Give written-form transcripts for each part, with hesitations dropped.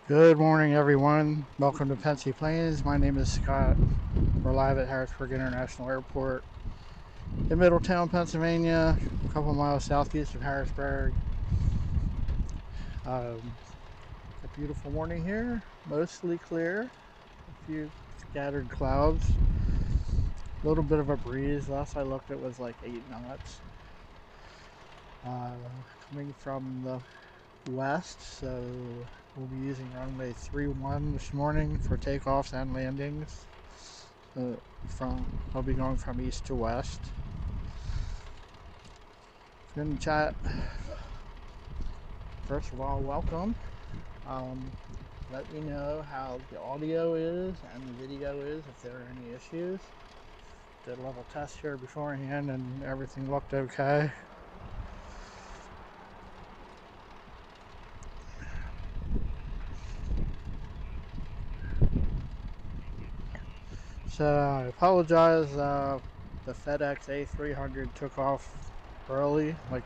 Good morning, everyone. Welcome to Pensy Plains. My name is Scott. We're live at Harrisburg International Airport in Middletown, Pennsylvania, a couple miles southeast of Harrisburg. A beautiful morning here, mostly clear, a few scattered clouds, a little bit of a breeze. Last I looked, it was like 8 knots. Coming from the west, so we'll be using runway 31 this morning for takeoffs and landings. I'll be going from east to west. If you're in the chat, first of all, welcome. Let me know how the audio is and the video is, if there are any issues. Did a little test here beforehand and everything looked okay. So I apologize. The FedEx A300 took off early, like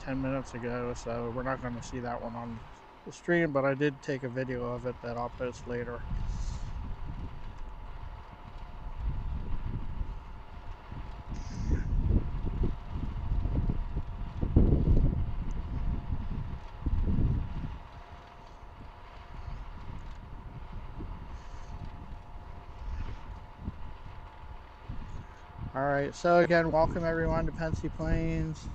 10 minutes ago, so we're not going to see that one on the stream, but I did take a video of it that I'll post later. Alright, so again, welcome everyone to Pensy Plains.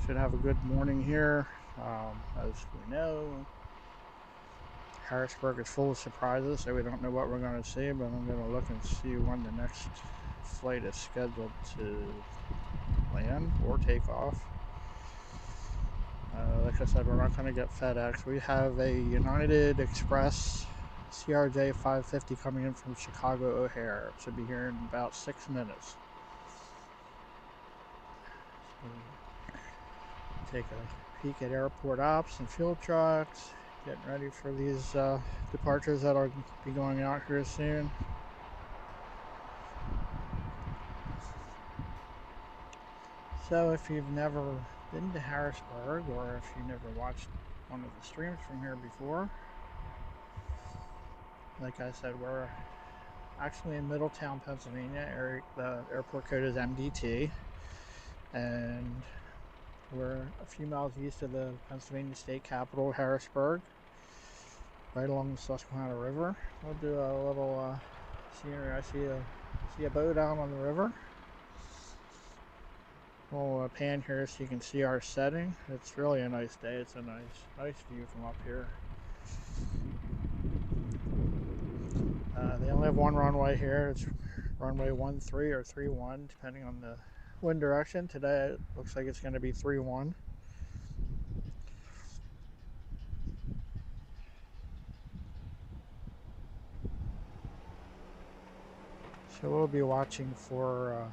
Should have a good morning here. As we know, Harrisburg is full of surprises, so we don't know what we're going to see, but I'm going to look and see when the next flight is scheduled to land or take off. Like I said, we're not going to get FedEx. We have a United Express CRJ 550 coming in from Chicago O'Hare. It should be here in about 6 minutes. Take a peek at airport ops and fuel trucks, getting ready for these departures that will be going out here soon. So if you've never been to Harrisburg, or if you never watched one of the streams from here before, like I said, we're actually in Middletown, Pennsylvania. The airport code is MDT, and we're a few miles east of the Pennsylvania state capital, Harrisburg, right along the Susquehanna River. We'll do a little scenery. I see a boat out on the river. We'll pan here so you can see our setting. It's really a nice day. It's a nice view from up here. They only have one runway here. It's runway 13 or 31, depending on the wind direction. Today it looks like it's going to be 31. So we'll be watching for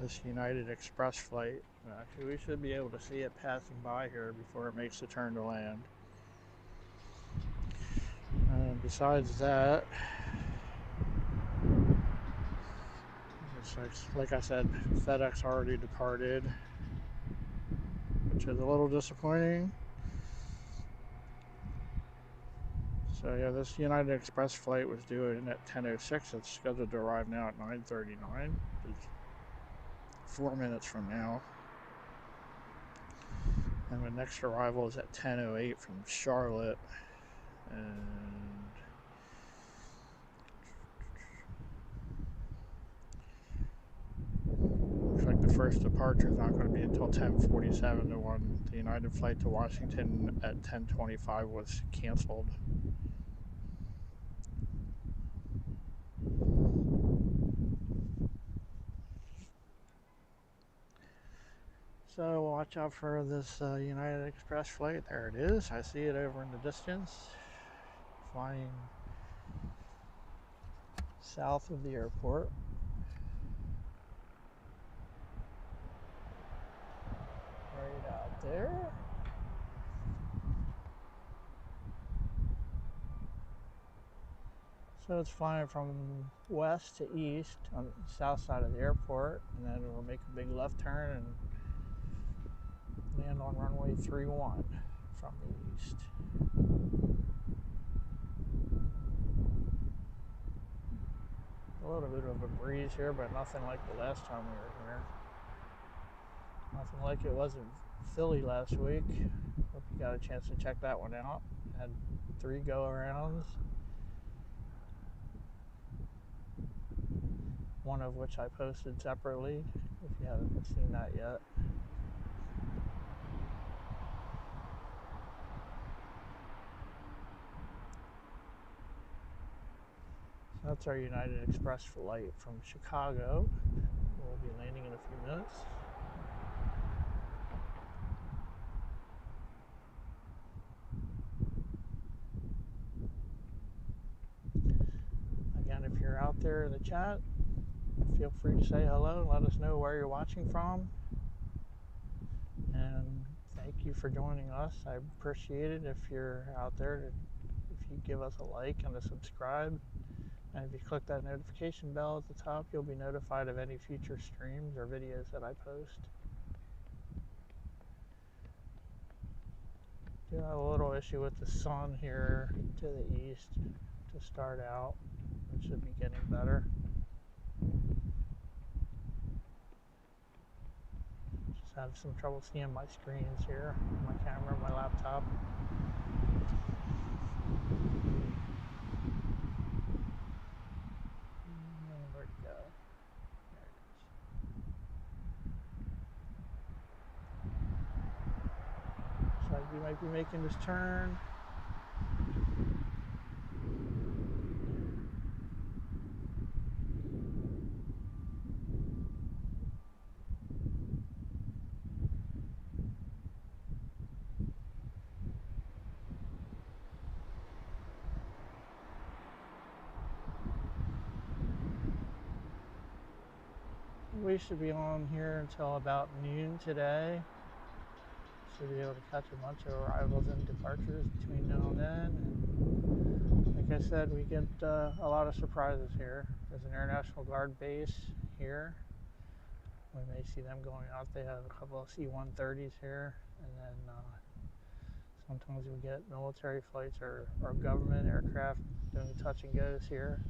this United Express flight. Actually, we should be able to see it passing by here before it makes the turn to land. Besides that, like I said, FedEx already departed, which is a little disappointing. So yeah, this United Express flight was due in at 10:06. It's scheduled to arrive now at 9:39. It's 4 minutes from now. And the next arrival is at 10:08 from Charlotte. And looks like the first departure is not going to be until 10:47. The United flight to Washington at 10:25 was canceled. So watch out for this United Express flight. There it is. I see it over in the distance, flying south of the airport. Right out there. So it's flying from west to east on the south side of the airport, and then it'll make a big left turn and land on runway 31 from the east. A little bit of a breeze here, but nothing like the last time we were here. Nothing like it was in Philly last week. Hope you got a chance to check that one out. Had 3 go-arounds. One of which I posted separately, if you haven't seen that yet. So that's our United Express flight from Chicago. We'll be landing in a few minutes. Again, if you're out there in the chat, feel free to say hello and let us know where you're watching from. And thank you for joining us. I appreciate it if you're out there. If you give us a like and a subscribe. And if you click that notification bell at the top, you'll be notified of any future streams or videos that I post. Do have a little issue with the sun here to the east to start out. It should be getting better. Just have some trouble seeing my screens here, my camera, my laptop. Where'd it go? There it is. Looks like we might be making this turn. We should be on here until about noon today. Should be able to catch a bunch of arrivals and departures between now and then. And like I said, we get a lot of surprises here. There's an Air National Guard base here. We may see them going out. They have a couple of C-130s here. And then sometimes we get military flights or government aircraft doing touch and goes here.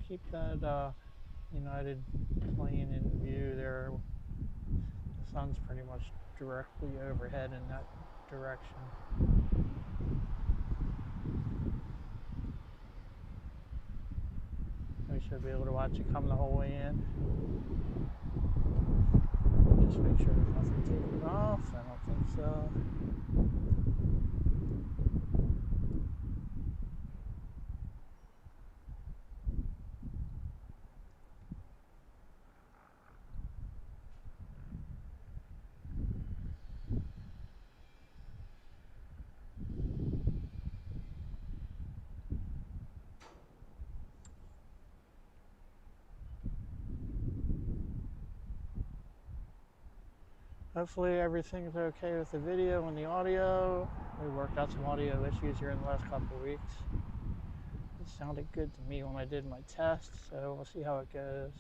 Keep that United plane in view there. The sun's pretty much directly overhead in that direction. We should be able to watch it come the whole way in. Just make sure there's nothing taking off. I don't think so. Hopefully everything's okay with the video and the audio. We worked out some audio issues here in the last couple of weeks. It sounded good to me when I did my test, so we'll see how it goes.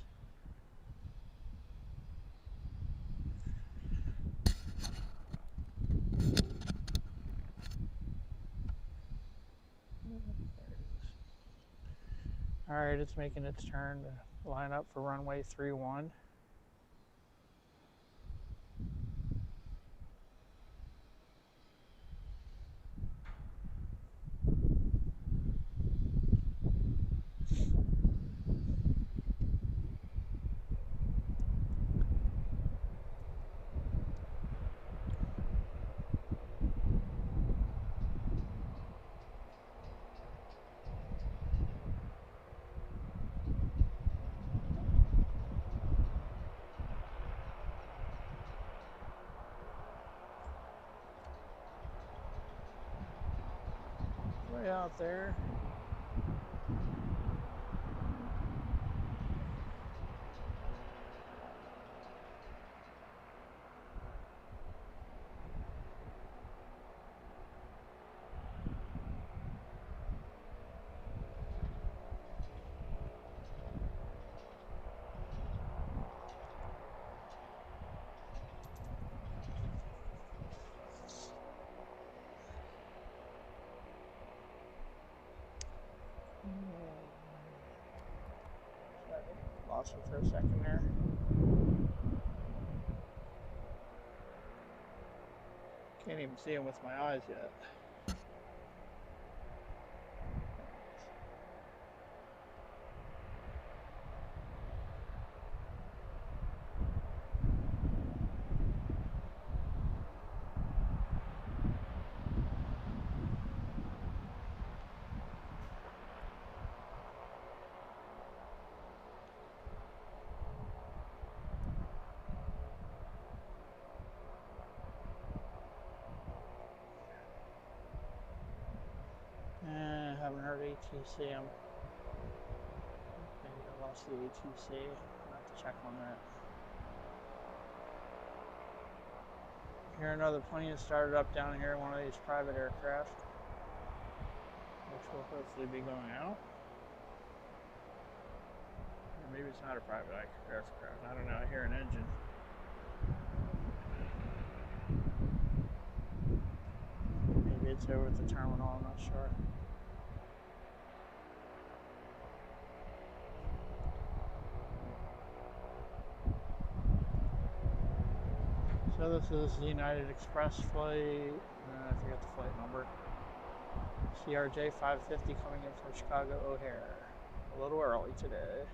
Alright, it's making its turn to line up for runway 31. Way out there. lost him for a second there. Can't even see him with my eyes yet. Haven't heard ATC. Maybe I lost the ATC. I'll have to check on that. Here another plane started up down here, one of these private aircraft, which will hopefully be going out. Or maybe it's not a private aircraft. I don't know. I hear an engine. Maybe it's over at the terminal. I'm not sure. So this is the United Express flight, I forget the flight number, CRJ 550 coming in from Chicago O'Hare. A little early today.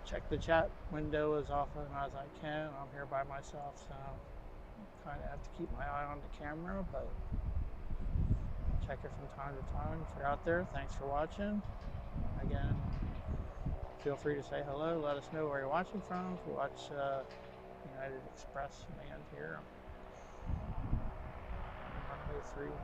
Check the chat window as often as I can. I'm here by myself, so I kind of have to keep my eye on the camera, but check it from time to time. If you're out there, thanks for watching. Again, feel free to say hello. Let us know where you're watching from. If you watch United Express land here, runway 31.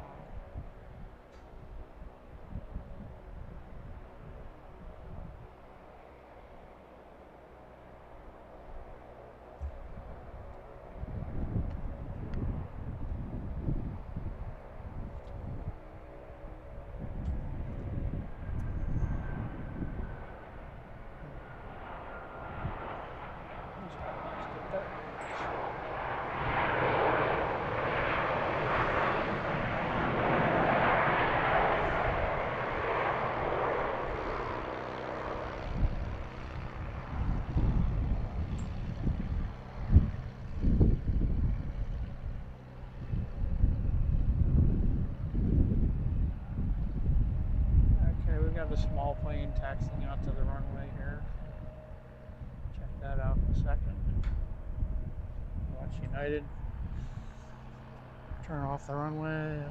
A small plane taxiing out to the runway here. Check that out in a second. Watch United turn off the runway.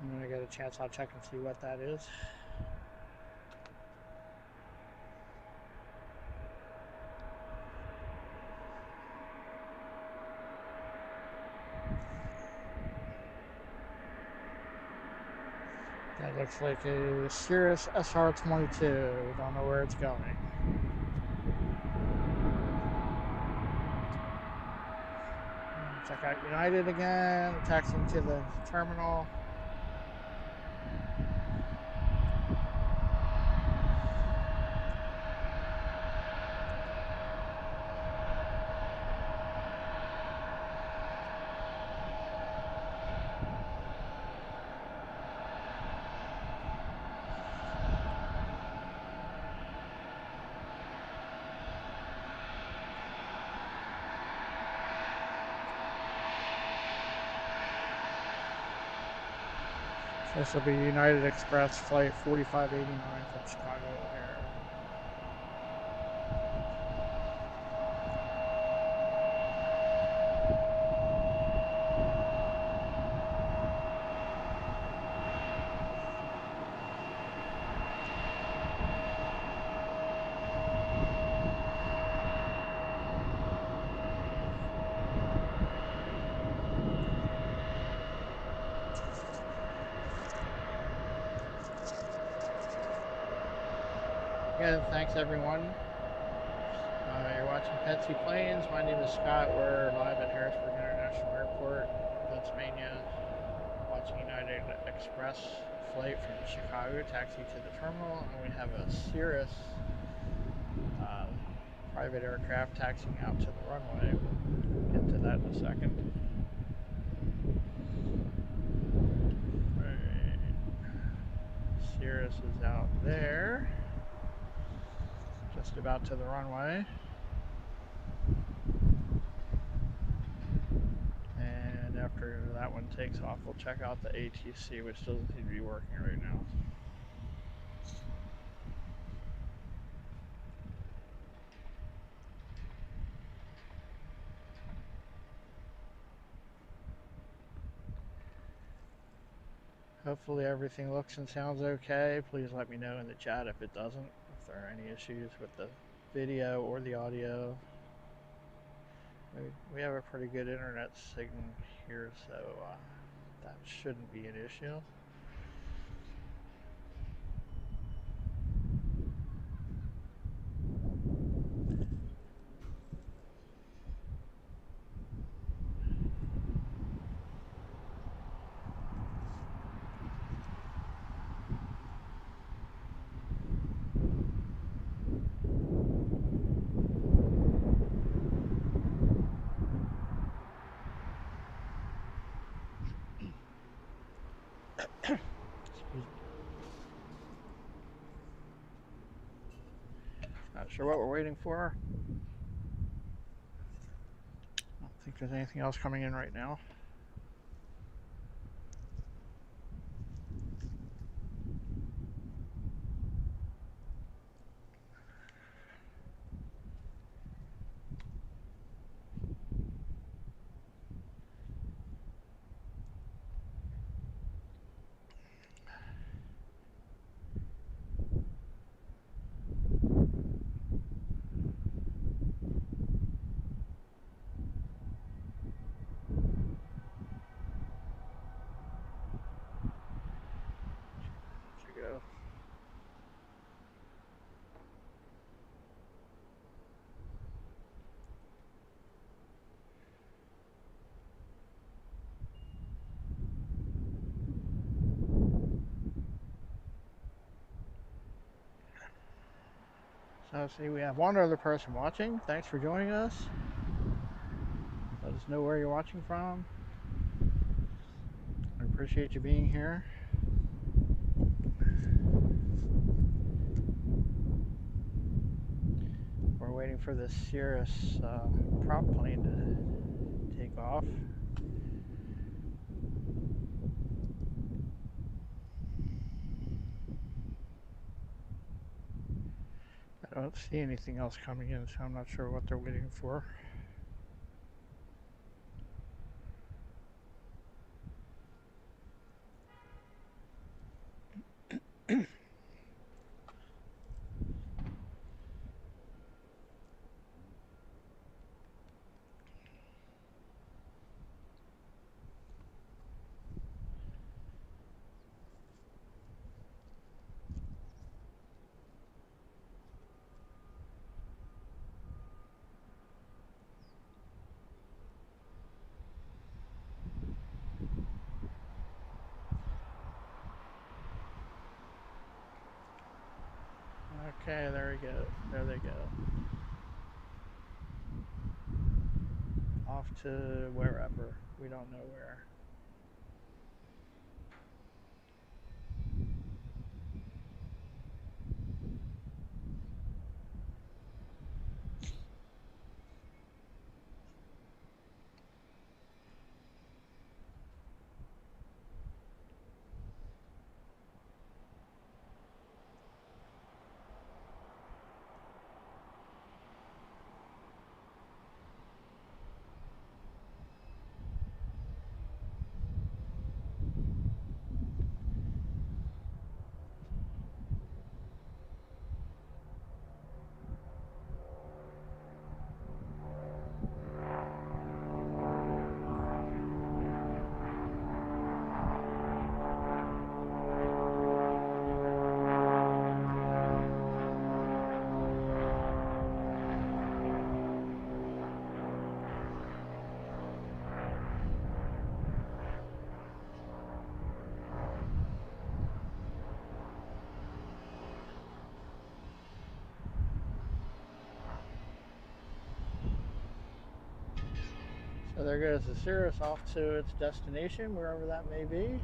When I get a chance, I'll check and see what that is. That looks like a Cirrus SR-22. We don't know where it's going. Check out United again, taxiing to the terminal. This will be United Express Flight 4589 from Chicago O'Hare. Again, thanks everyone. You're watching Petsy Planes. My name is Scott. We're live at Harrisburg International Airport, Pennsylvania, watching United Express flight from Chicago, taxi to the terminal, and we have a Cirrus private aircraft taxiing out to the runway. We'll get to that in a second. Right. Cirrus is out there. Just about to the runway. And after that one takes off, we'll check out the ATC, which doesn't seem to be working right now. Hopefully everything looks and sounds okay. Please let me know in the chat if it doesn't, if there are any issues with the video or the audio. We have a pretty good internet signal here, so that shouldn't be an issue. Not sure what we're waiting for. I don't think there's anything else coming in right now. So see, we have one other person watching. Thanks for joining us. Let us know where you're watching from. I appreciate you being here. We're waiting for the Cirrus prop plane to take off. I don't see anything else coming in, so I'm not sure what they're waiting for. Okay, there we go. There they go. Off to wherever. We don't know where. So there goes the Cirrus off to its destination, wherever that may be.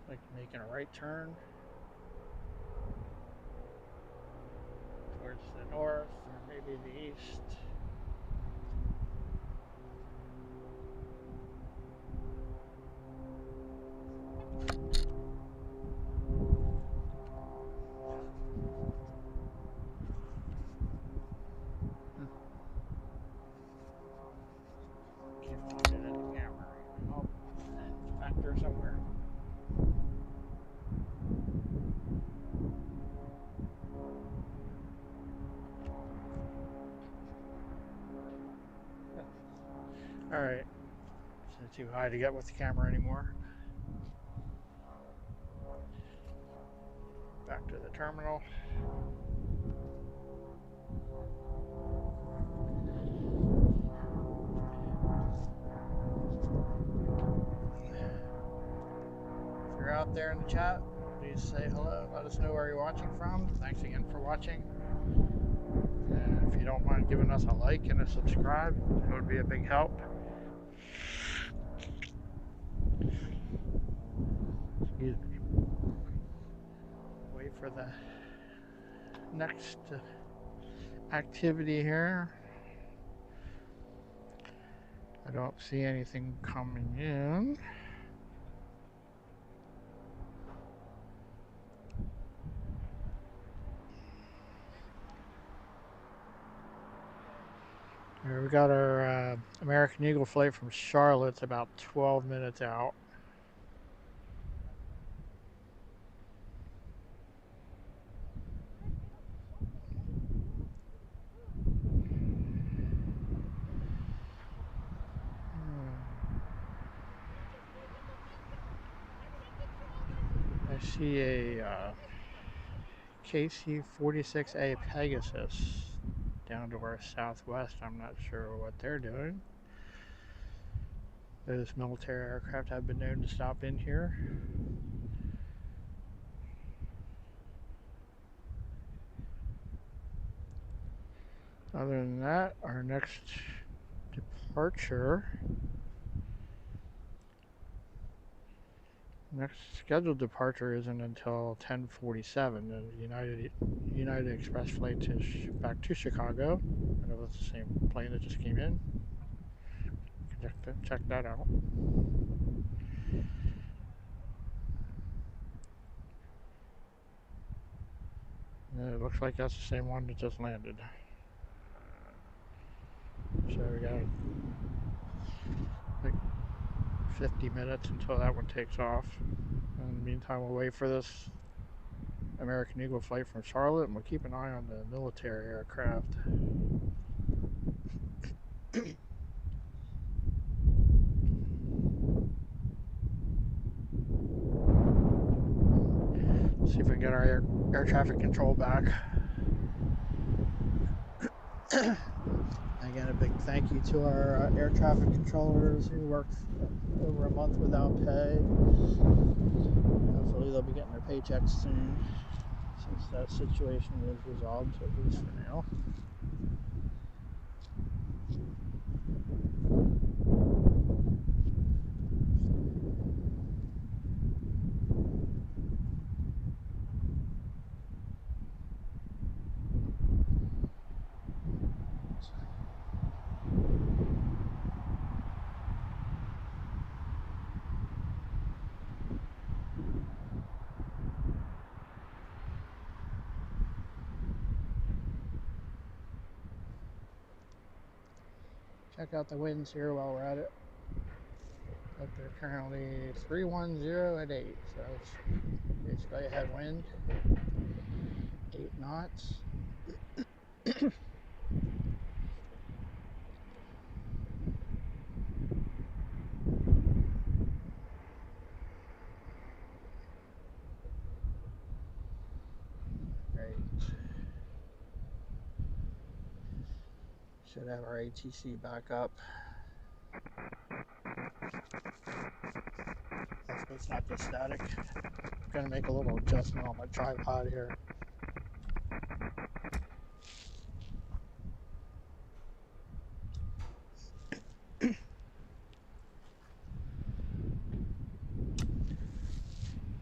Like making a right turn towards the north or maybe the east. Can't find it in the camera. Oh, it's back there somewhere. Alright, it's too high to get with the camera anymore. Back to the terminal. If you're out there in the chat, please say hello. Let us know where you're watching from. Thanks again for watching. And if you don't mind giving us a like and a subscribe, it would be a big help. Excuse me. Wait for the next activity here. I don't see anything coming in. Here we got our American Eagle flight from Charlotte. It's about 12 minutes out. I see a KC-46A Pegasus down to our southwest. I'm not sure what they're doing. Those military aircraft have been known to stop in here. Other than that, our next departure, next scheduled departure isn't until 10:47. The United Express flight back to Chicago. I know that's the same plane that just came in. Check that out. And it looks like that's the same one that just landed. So we got like 50 minutes until that one takes off. In the meantime, we'll wait for this American Eagle flight from Charlotte, and we'll keep an eye on the military aircraft. See if we can get our air traffic control back. Again, a big thank you to our air traffic controllers who worked over a month without pay. Hopefully they'll be getting their paychecks soon, since that situation is resolved, at least for now. Check out the winds here while we're at it. But they're currently 310 at 8, so it's basically a headwind. 8 knots. Should have our ATC back up. Hopefully it's not just static. I'm gonna make a little adjustment on my tripod here.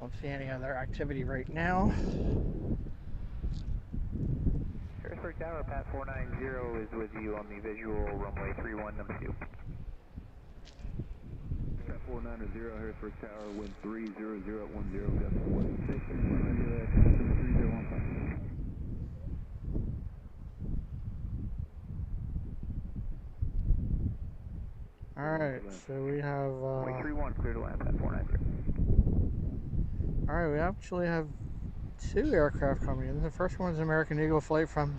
Don't see any other activity right now. Harrisburg Tower, Pat 490 is with you on the visual runway 31, number 2. Pat 490, Harrisburg Tower, wind 300 at 10, gust 16, runway 3015. Alright, so we have, Runway 31, clear to land, Pat 490. Alright, we actually have 2 aircraft coming in. The first one is an American Eagle flight from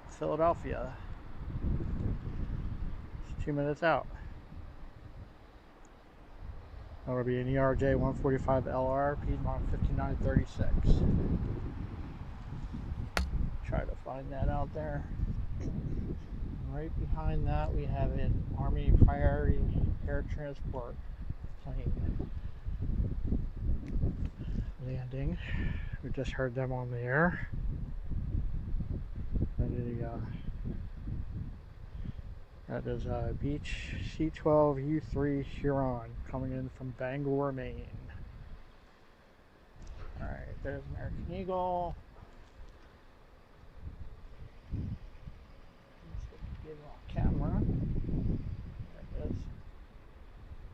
Philadelphia. It's 2 minutes out. That'll be an ERJ 145LR, Piedmont 5936. Try to find that out there. Right behind that, we have an Army Priority Air Transport plane landing. We just heard them on the air. That is a Beech C-12U3 Huron coming in from Bangor, Maine. Alright, there's American Eagle. Get it on camera. There it is.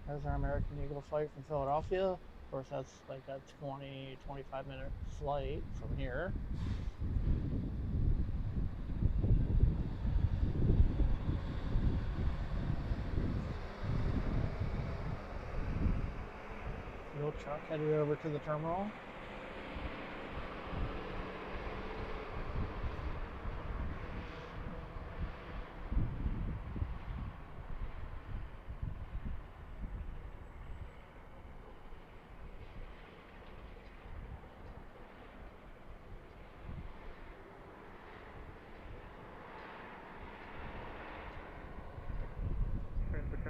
There's our American Eagle flight from Philadelphia. Of course, that's like a 20-25 minute flight from here. Fuel truck headed over to the terminal.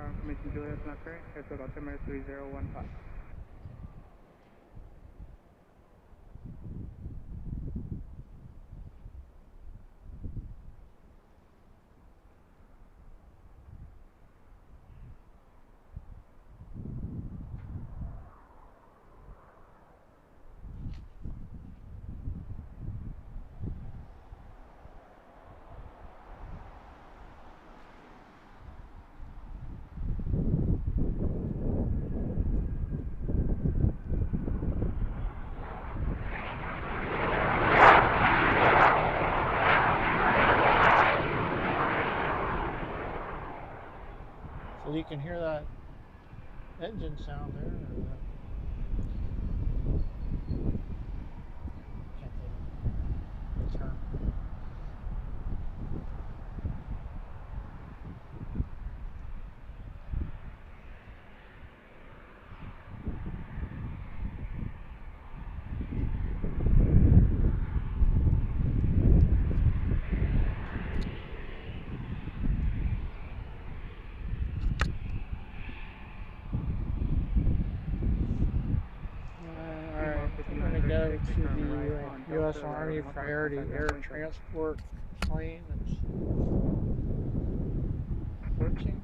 Information Juliet is not correct. Airport altimeter 3015. So you can hear that engine sound there. Can't think of the term. To the U.S. Army Priority Air Transport plane that's working.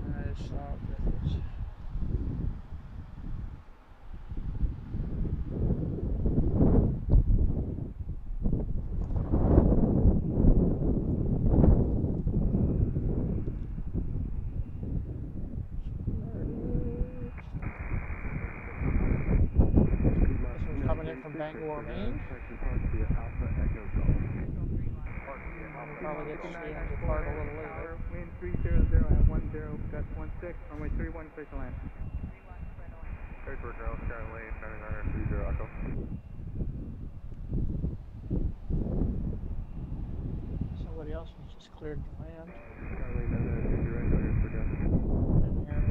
I saw this. From Bangor, Maine. Probably get to see him depart a little later. Wind 300 at 10, gust 16, runway 31, clear to land. Harrisburg Ground, Sky Lane, 9930 Echo. Somebody else was just cleared to land. Sky Lane, 9930 Echo, Harrisburg Ground.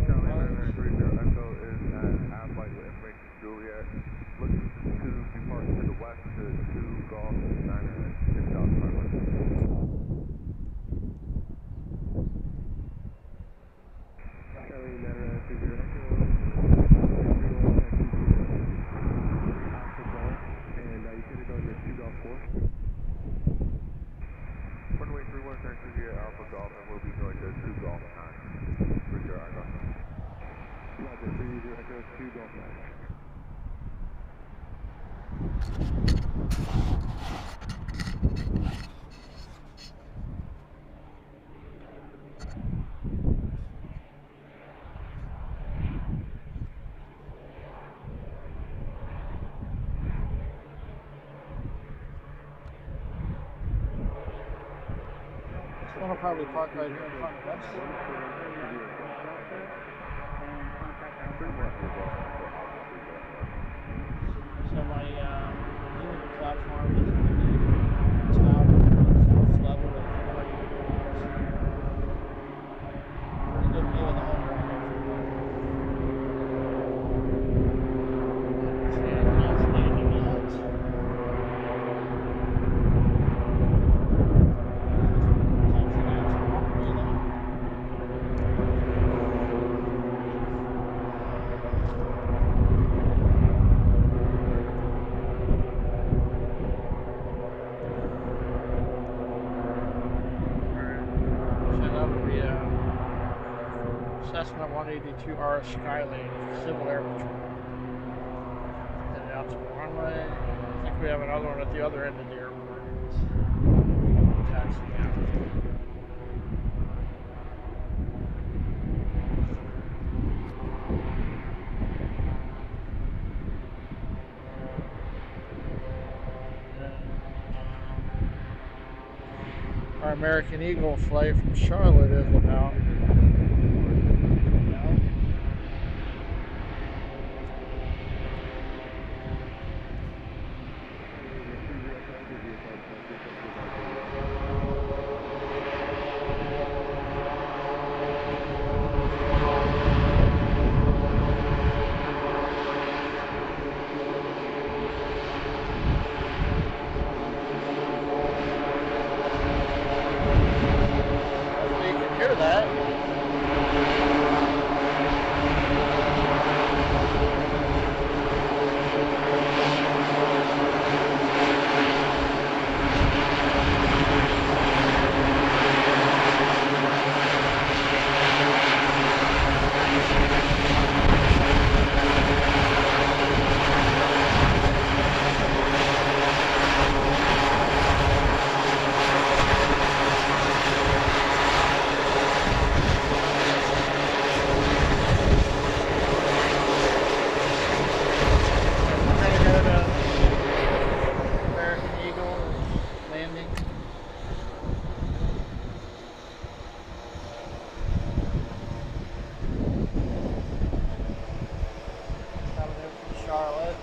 Sky Lane, 9930 Echo is at Appalachia with information Juliet. Looking to depart to the west to 2 Golf 9 and 6,000 miles. Kelly, 9930 Echo, Alpha Golf, and you should have gone to 2 Golf 4. Runway 31, Juliet, Alpha Golf, and we'll be going to 2 Golf 9. 30 Echo. Roger, 30 Echo, 2 Golf 9. This one will probably park right here in front of us. So my unit platform is on the top fourth level of the pretty good view of the whole runway. See anything else landing yet? Cessna 182R Skylane, Civil Air Patrol. Headed out to the runway. I think we have another one at the other end of the airport. Taxiing out. Our American Eagle flight from Charlotte is about Charlotte.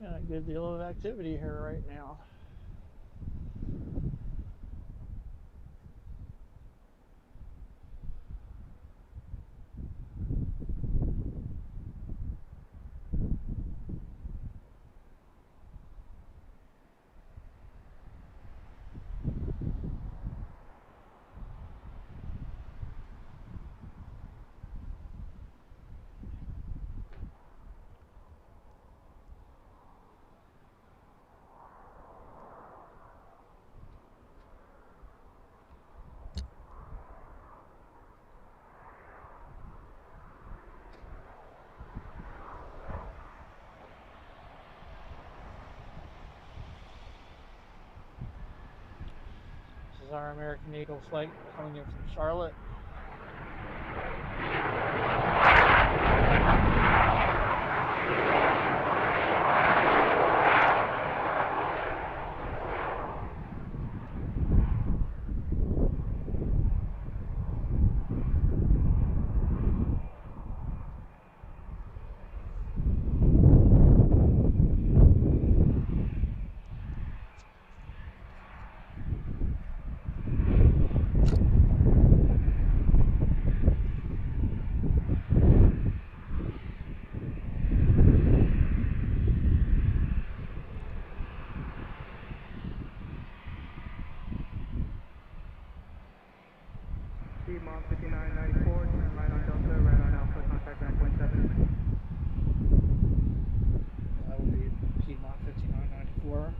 Got a good deal of activity here right now. This is our American Eagle flight coming in from Charlotte. 5994, turn right on Delta, right on Alpha, contact ground point 7. That will be Piedmont 5994.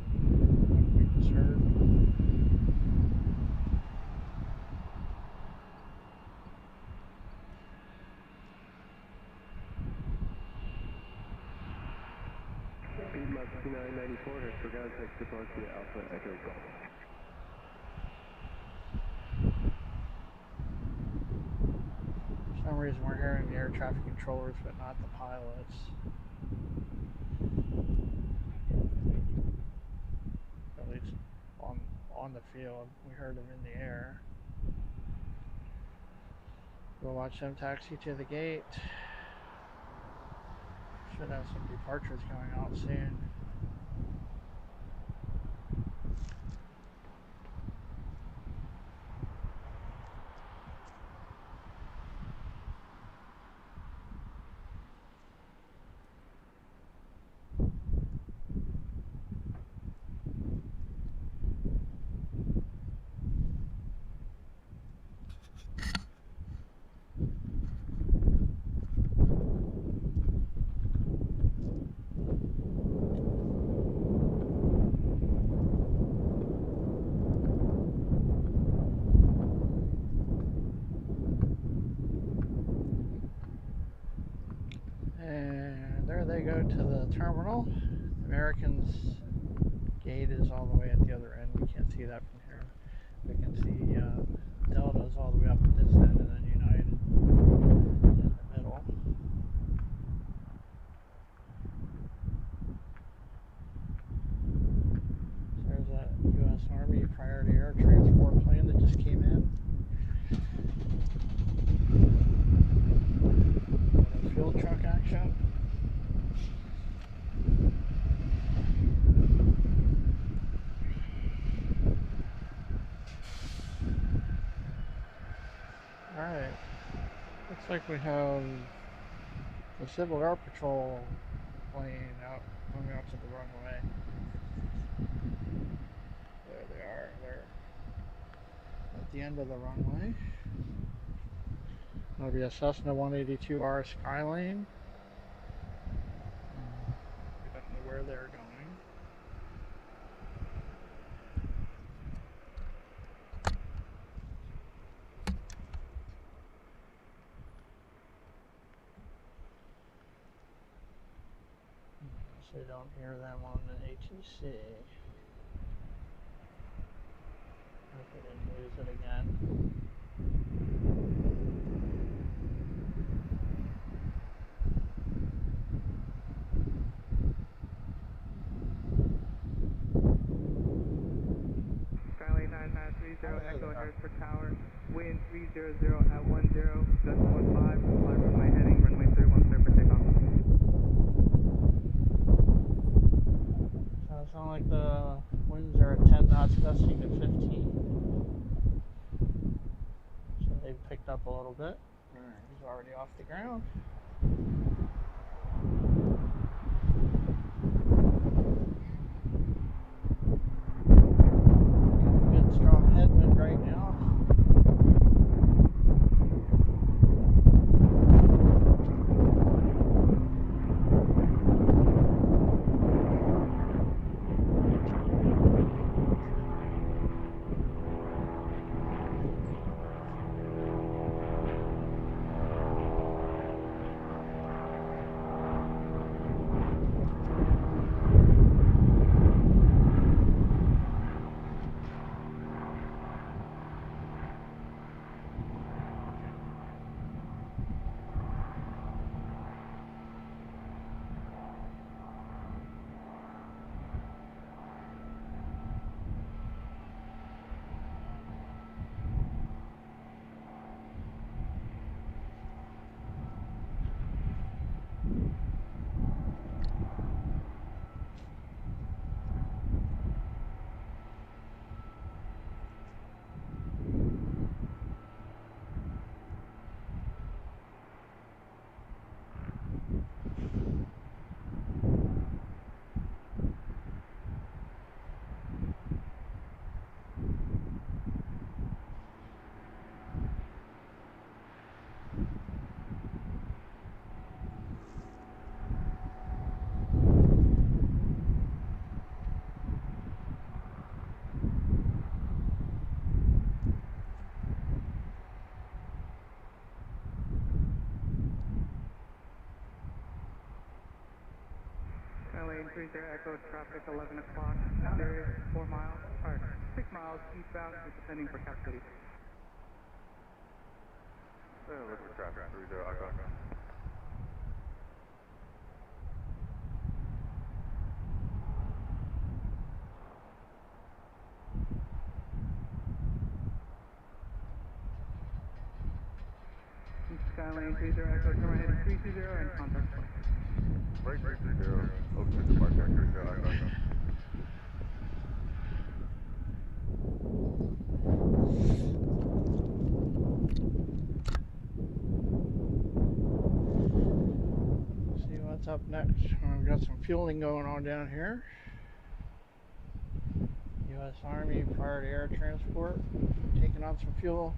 We just heard. Piedmont 5994, Harrisburg International departure Alpha Echo Golf. For some reason we're hearing the air traffic controllers but not the pilots. At least on the field. We heard them in the air. We'll watch them taxi to the gate. Should have some departures going out soon. And there they go to the terminal. American's gate is all the way at the other end. We can't see that from here. We can see Delta's all the way up at this end, and then United in the middle. So there's that U.S. Army priority air transport plane that just came in. Field truck action. Alright. Looks like we have the Civil Air Patrol plane going out to the runway. There they are. They're at the end of the runway. That'll be a Cessna 182R Skylane. We don't know where they're going. So you don't hear them on the ATC. Hope we didn't lose it again. Echo Harrisburg Tower, wind 300 at 10, gust 15, fly runway heading, runway 31, clear for takeoff. Sounds like the winds are at 10 knots, gusting to 15. So they've picked up a little bit. He's already off the ground. Strong headwind right now. 30 Echo, traffic 11 o'clock, there is 4 miles, or 6 miles eastbound, descending for Cap City. Look for traffic, 30 Echo. Skylane 30 Echo, turn right heading 320 and contact flight. Right 330, over to departure, 30 Echo. See what's up next. We've got some fueling going on down here. U.S. Army Priority Air Transport taking on some fuel.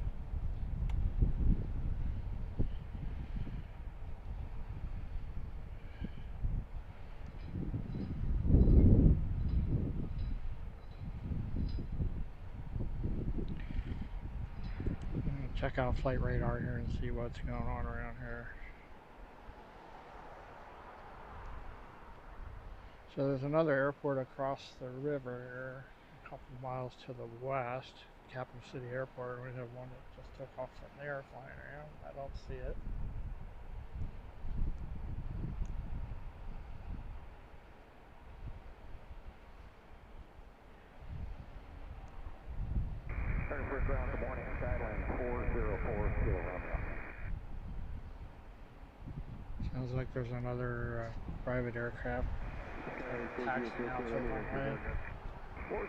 Check out flight radar here and see what's going on around here. So there's another airport across the river here, a couple miles to the west, Capital City Airport. We have one that just took off from there flying around. I don't see it. Harrisburg ground, good morning, Skylane 404 Kilo Romeo. Sounds like there's another private aircraft taxiing out to the runway. 404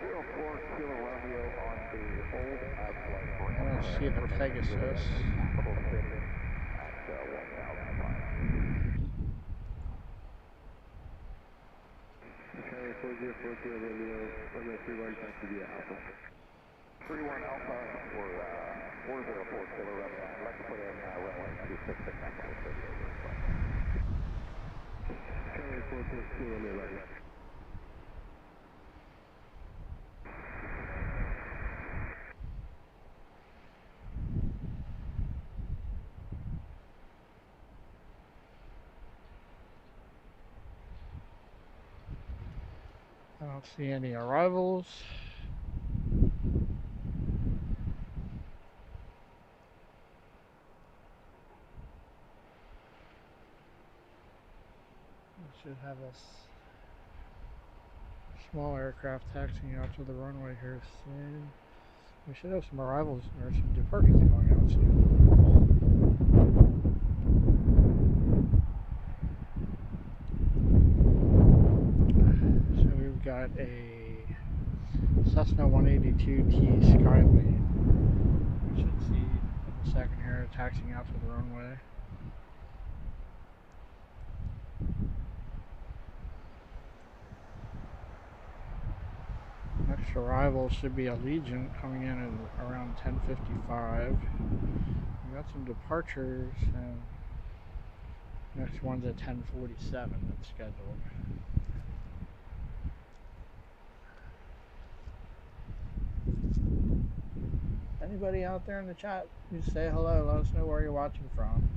Kilo Romeo on the old flight. I don't see the Pegasus. Capital City at 1,000 miles. Okay, 404 Kilo Romeo, runway 31, taxi via Alpha. 31 Alpha for 404 Kilo Romeo. I'd like to put in runway 26 at Capital City. Okay, 404 Kilo Romeo, ready. I don't see any arrivals. We should have a small aircraft taxiing out to the runway here soon. We should have some arrivals or some departures going out soon. So we've got a Cessna 182T Skylane. We should see in a second here taxiing out to the runway. Next arrival should be Allegiant coming in at around 10:55. We got some departures, and next one's at 10:47 that's scheduled. Anybody out there in the chat, you say hello, let us know where you're watching from.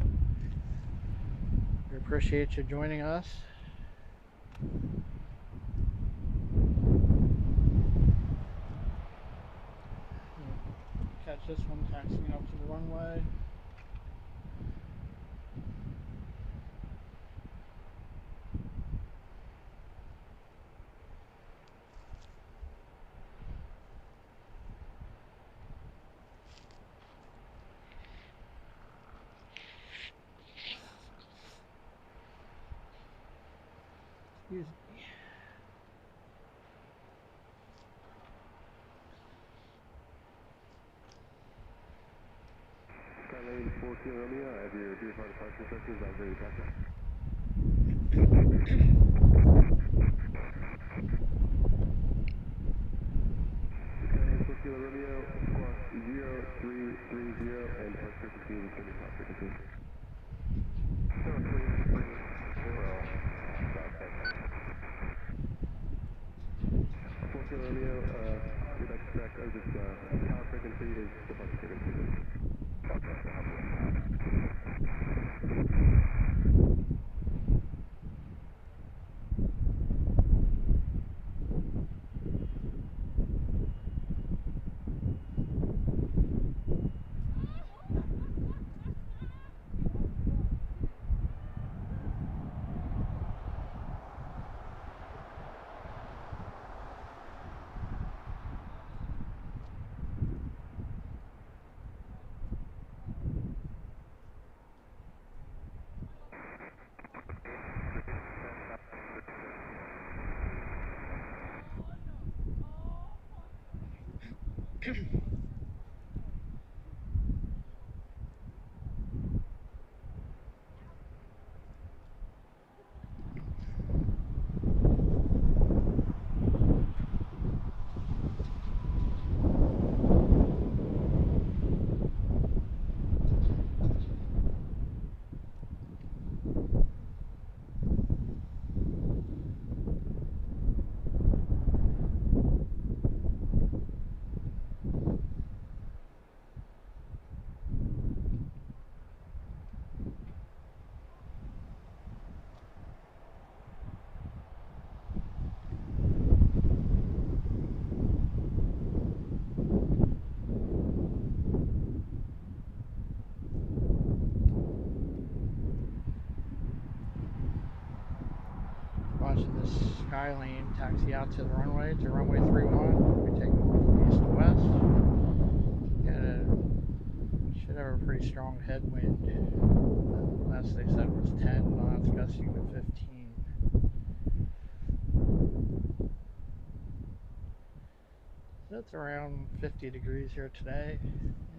We appreciate you joining us. Catch this one taxiing up to the runway. Excuse me. Skylane 4 Kilo Romeo, I have your vehicle departure instructions, I'm ready to taxi. Skylane 4 Kilo Romeo, squawk 0330 and departure frequency is 75 frequency. 0330. 4 Kilo Romeo, we'd like to track as its tower frequency is departure frequency. Watching this Skylane taxi out to the runway, to runway 31. We take off east to west. Should have a pretty strong headwind. Last they said was 10 knots, gusting to 15. So it's around 50 degrees here today.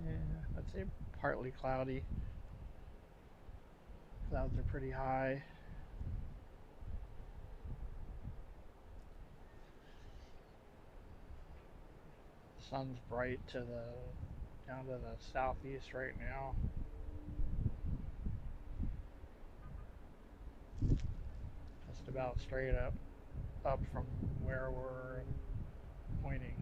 Yeah, I'd say partly cloudy. Clouds are pretty high. Sun's bright down to the southeast right now. Just about straight up from where we're pointing.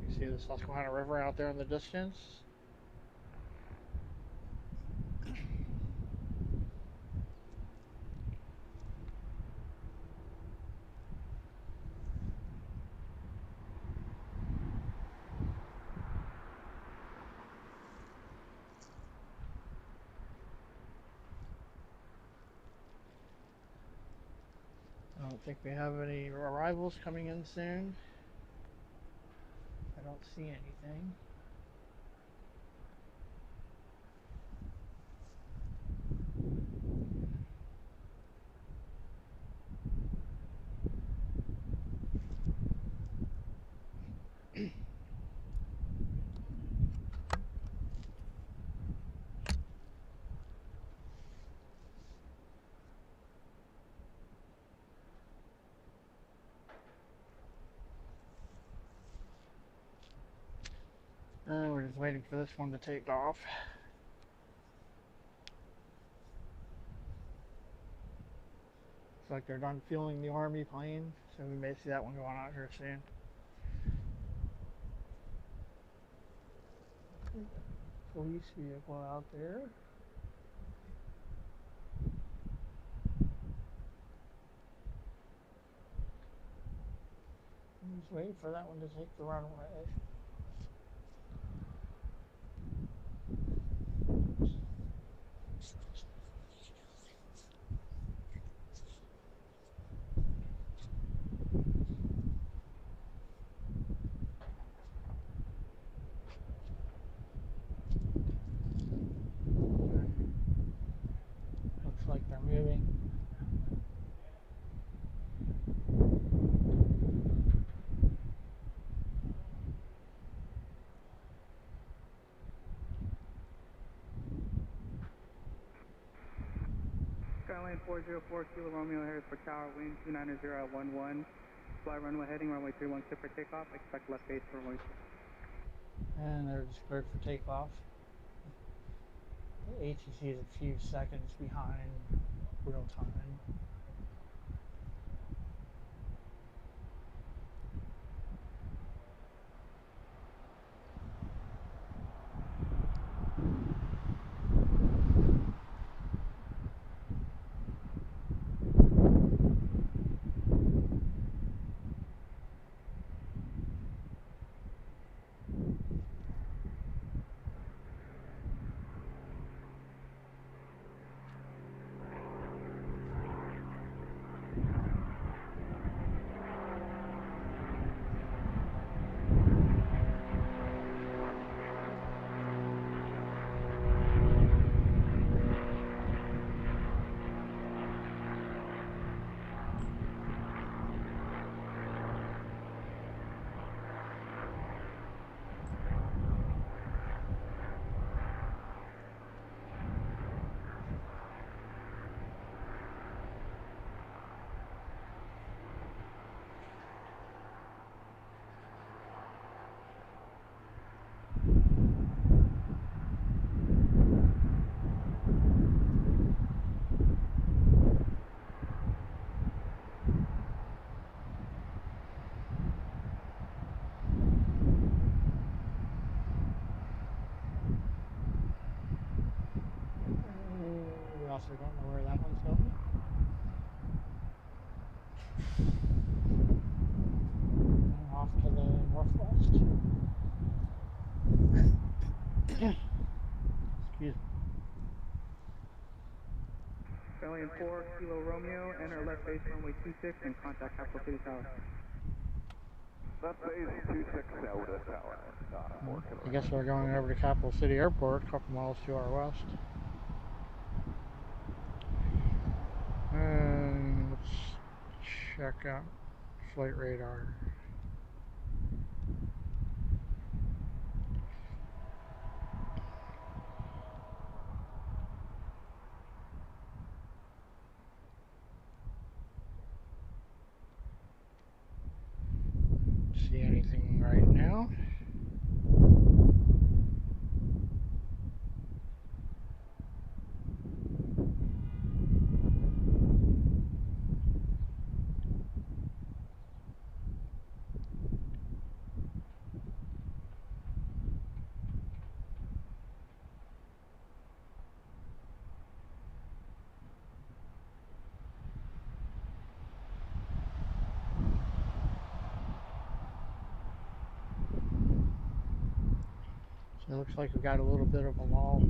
You see the Susquehanna River out there in the distance? I don't think we have any arrivals coming in soon. I don't see anything. We're just waiting for this one to take off. Looks like they're done fueling the Army plane, so we may see that one going out here soon. Police vehicle out there. I'm just waiting for that one to take the runway. Looks like they're moving. Skylane 404 Kilo Romeo Harrisburg Tower, wind 290 at 11. Fly runway heading, runway 31 clear for takeoff. Expect left base for runway. And they're just cleared for takeoff. The ATC is a few seconds behind real time. also don't know where that one's going. And off to the northwest. Excuse me. Alien 4, Kilo Romeo, enter left base runway 26 and contact Capital City Tower. Left base 26 over the tower. I guess we're going over to Capital City Airport, a couple miles to our west. And let's check out flight radar. See anything right now? So it looks like we got a little bit of a lull.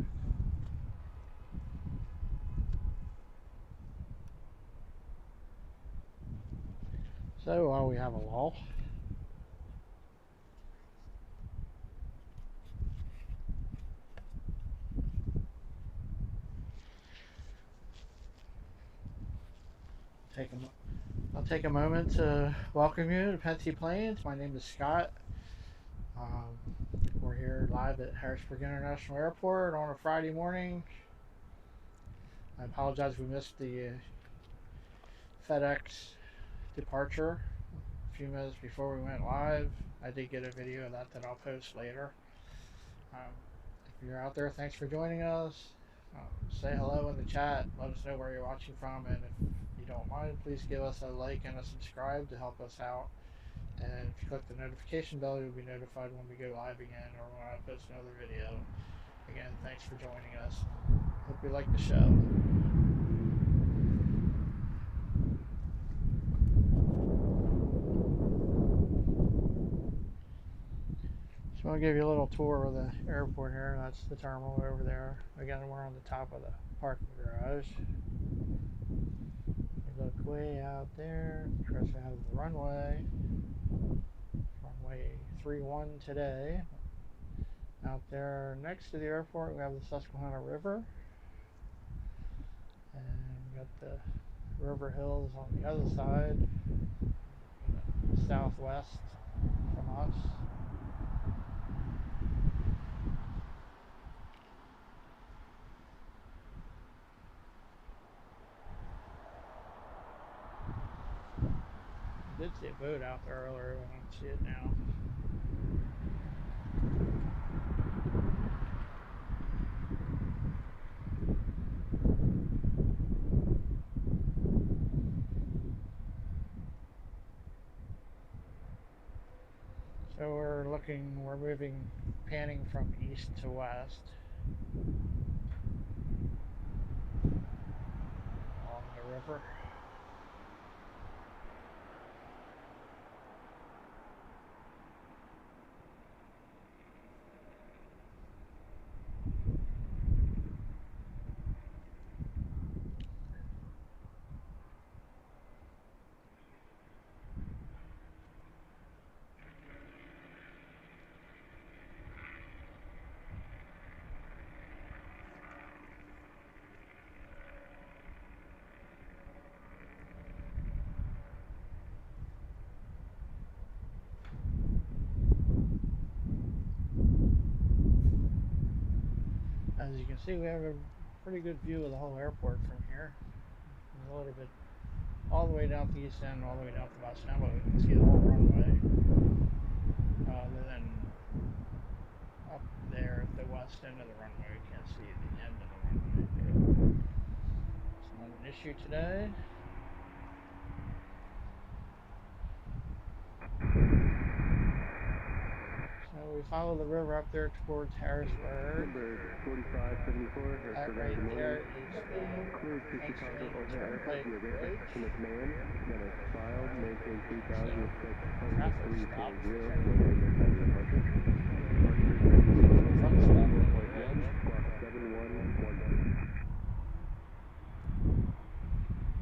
So while we have a lull, I'll take a moment to welcome you to Penty Planes. My name is Scott. We're here live at Harrisburg International Airport on a Friday morning. I apologize we missed the FedEx departure a few minutes before we went live. I did get a video of that I'll post later. If you're out there, thanks for joining us. Say hello in the chat. Let us know where you're watching from, and if you don't mind, please give us a like and a subscribe to help us out. And if you click the notification bell, you'll be notified when we go live again or when I post another video. Again, thanks for joining us. Hope you like the show. So I'll give you a little tour of the airport here. That's the terminal over there. Again, we're on the top of the parking garage. You look way out there. Of course, we have the runway. Runway 31 today. Out there next to the airport, we have the Susquehanna River. And we got the River Hills on the other side, southwest from us. I did see a boat out there earlier, I don't see it now. So we're moving, panning from east to west along the river. As you can see, we have a pretty good view of the whole airport from here. There's a little bit all the way down to the east end, all the way down to the west end, but we can see the whole runway. Other than up there at the west end of the runway, we can't see the end of the runway. It's not an issue today. So we follow the river up there towards Harrisburg. Number 4574, That Harrisburg, right good there morning. is the Cleared to Chicago Pennsylvania O'Hare Airport Turnpike via Gateway Bridge. Customer Command. Menace filed, maintain 3000 with flight Traffic 340, stop. located inside your departure. Departure Truck stop. 4.1 plus 7112.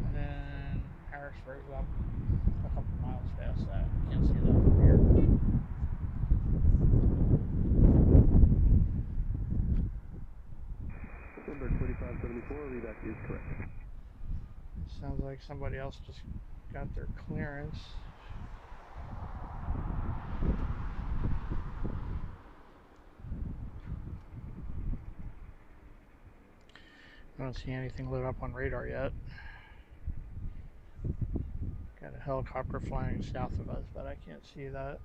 And then Harrisburg's up a couple miles past that. Can't see that from here. Number 2574, redact is correct. It sounds like somebody else just got their clearance. I don't see anything lit up on radar yet. Got a helicopter flying south of us, but I can't see that.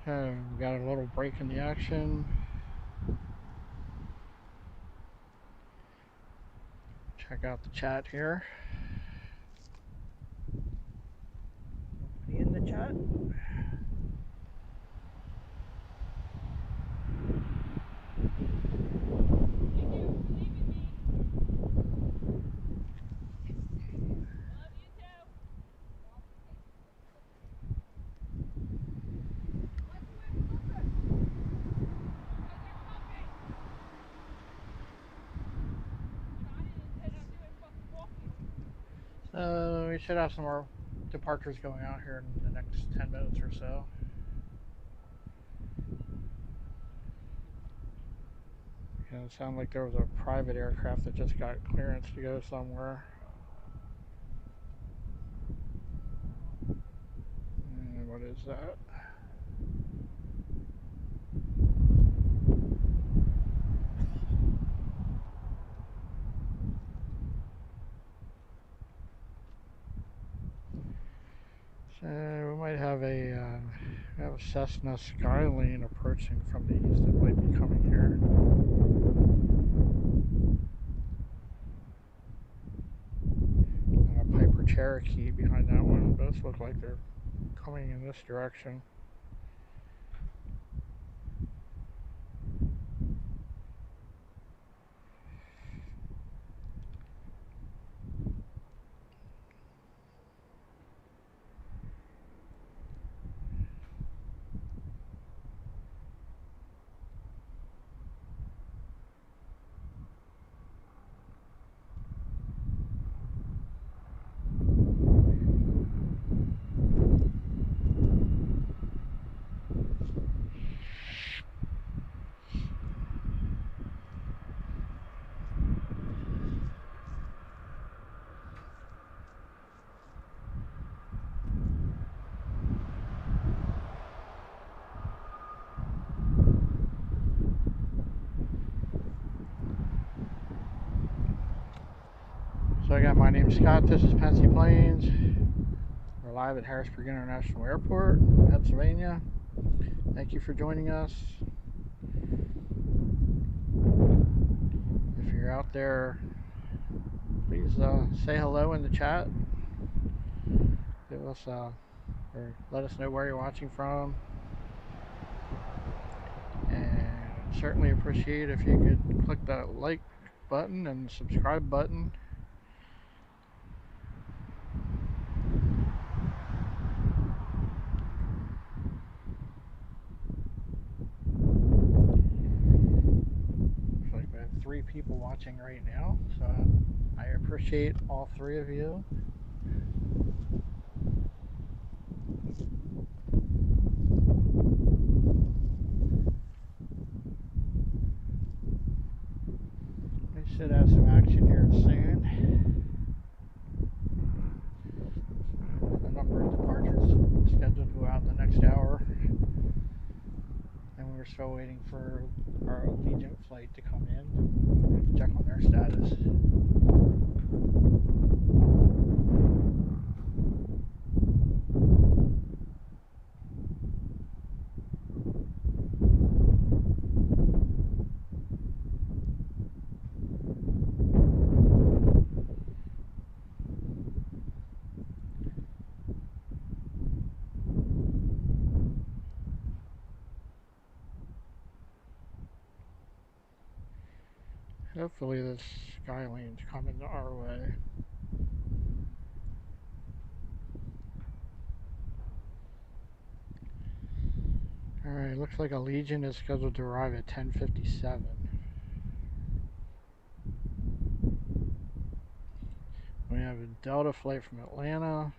We got a little break in the action. Check out the chat here. Nobody in the chat. We should have some more departures going out here in the next 10 minutes or so. And it sounded like there was a private aircraft that just got clearance to go somewhere. And what is that? So we might have a Cessna Skyline approaching from the east that might be coming here. And a Piper Cherokee behind that one. Both look like they're coming in this direction. So again, my name's Scott, this is Pensy Planes. We're live at Harrisburg International Airport, Pennsylvania. Thank you for joining us. If you're out there, please say hello in the chat. Give us or let us know where you're watching from. And certainly appreciate if you could click that like button and subscribe button. 3 people watching right now, so I appreciate all 3 of you. We should have some action here soon. A number of departures scheduled to go out in the next hour. And we're still waiting for our Allegiant flight to come in. Check on their status. Hopefully this Skylane's coming our way. Alright, looks like Allegiant is scheduled to arrive at 10:57. We have a Delta flight from Atlanta,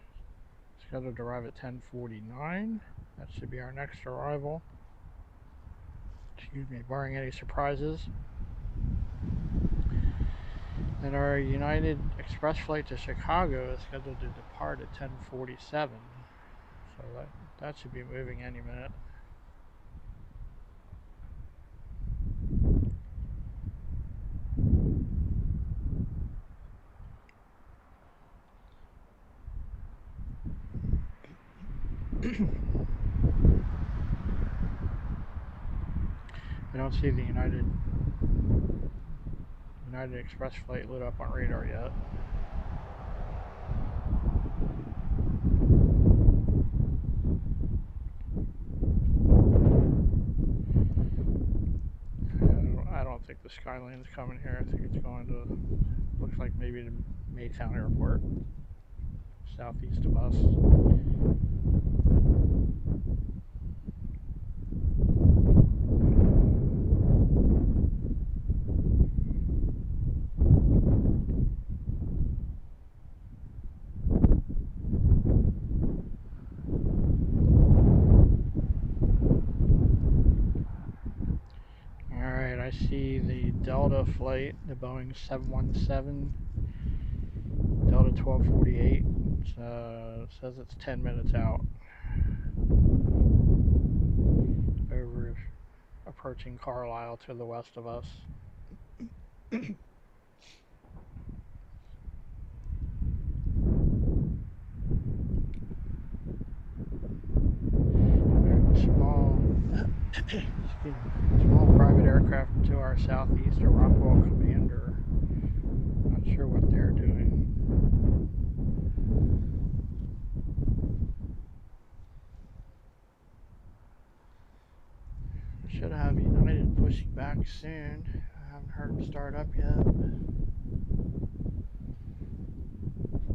scheduled to arrive at 10:49. That should be our next arrival. Excuse me, barring any surprises. And our United Express flight to Chicago is scheduled to depart at 10:47. So that should be moving any minute. I don't see the United Express flight lit up on radar yet. I don't think the Skylane's coming here. I think it's going to, looks like maybe to Maytown Airport, southeast of us. I see the Delta flight, the Boeing 717, Delta 1248, says it's 10 minutes out, over approaching Carlisle to the west of us. Small private aircraft to our southeast, a Rockwell Commander. Not sure what they're doing. We should have United pushing back soon. I haven't heard them start up yet.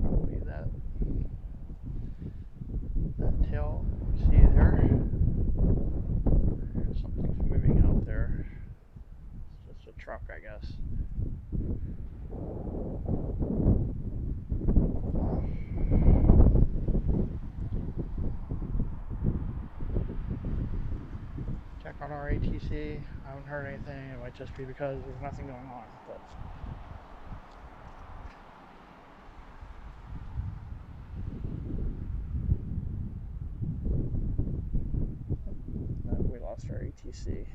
Probably that tail you see there. Something's moving out there. It's just a truck, I guess. Check on our ATC. I haven't heard anything. It might just be because there's nothing going on. But we lost our ATC.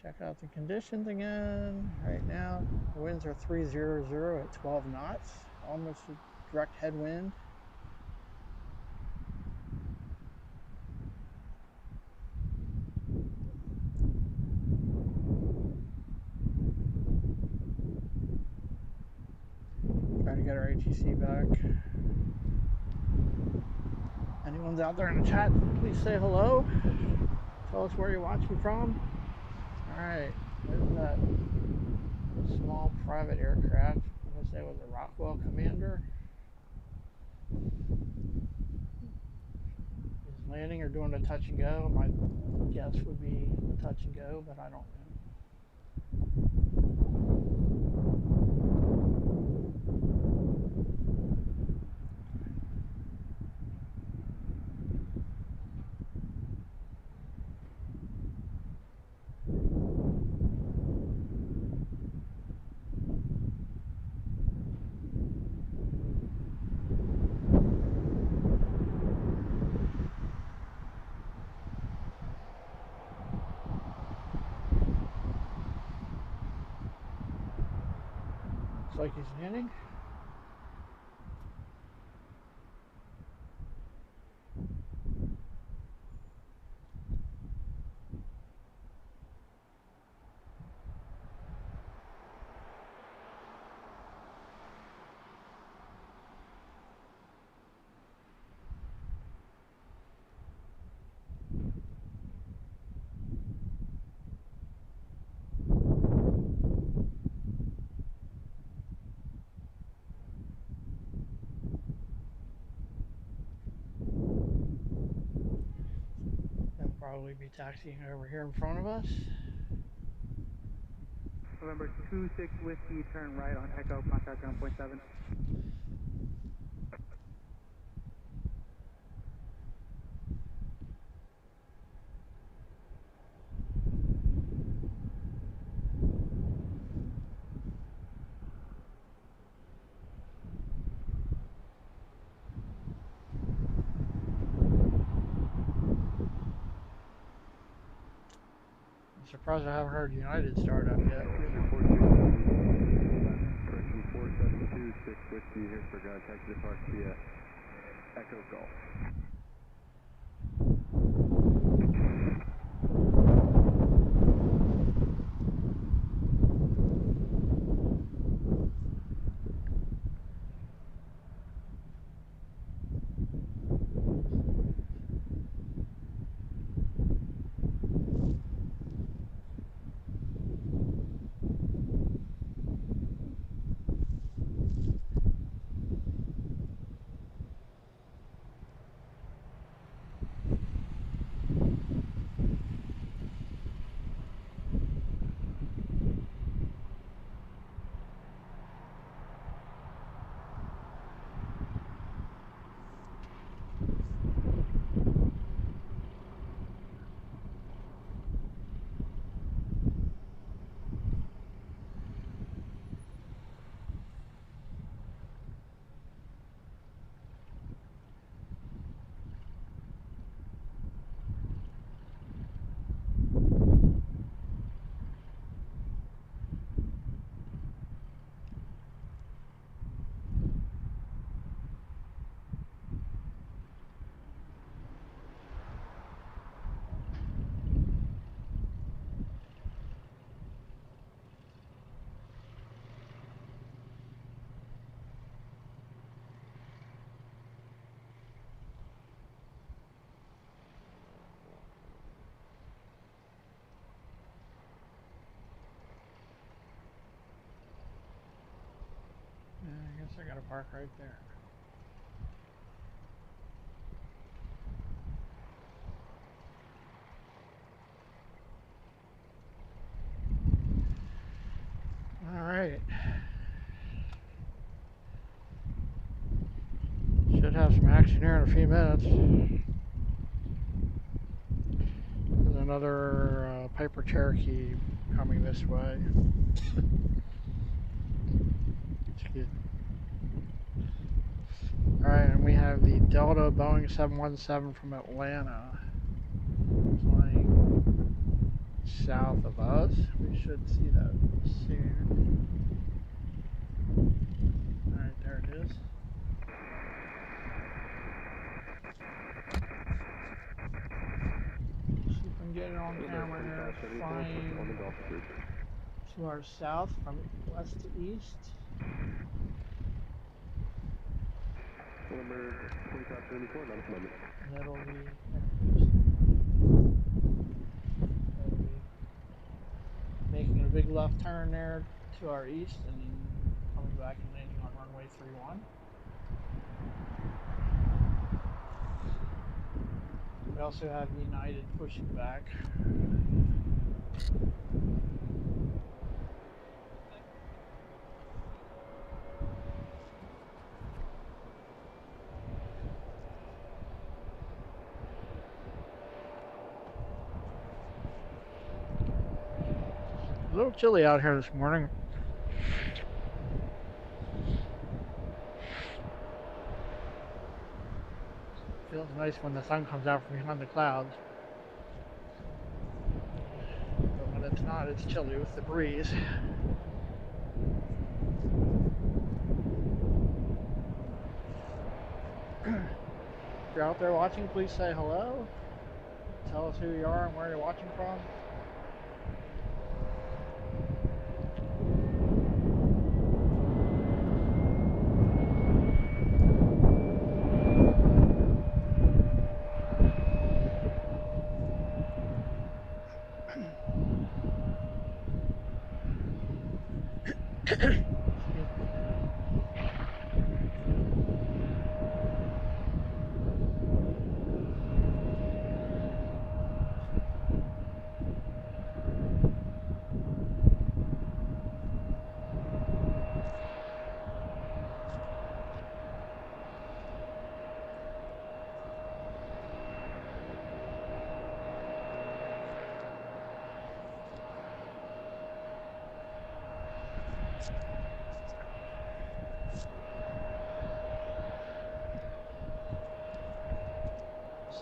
Check out the conditions again. Right now, the winds are 300 at 12 knots, almost a direct headwind. Trying to get our ATC back. Anyone's out there in the chat, please say hello. Tell us where you're watching from. Alright, there's that small private aircraft. I'm going to say it was a Rockwell Commander. Is landing or doing a touch and go. My guess would be a touch and go, but I don't know. Looks like he's landing. Probably be taxiing over here in front of us. November 26 Whiskey, turn right on Echo, contact ground point 7. I'm surprised I haven't heard United start up yet. Correction 4726 Whiskey here for ground taxi depart via Echo Golf. I guess I gotta park right there. All right. Should have some action here in a few minutes. There's another Piper Cherokee coming this way. Excuse me. Alright, and we have the Delta Boeing 717 from Atlanta flying south of us. We should see that soon. Alright, there it is. See if I can get it on camera here. Flying to our south from west to east. Number 2574, not a moment. That'll be making a big left turn there to our east and coming back and landing on runway 31. We also have United pushing back. A little chilly out here this morning. Feels nice when the sun comes out from behind the clouds. But when it's not, it's chilly with the breeze. If you're out there watching, please say hello. Tell us who you are and where you're watching from.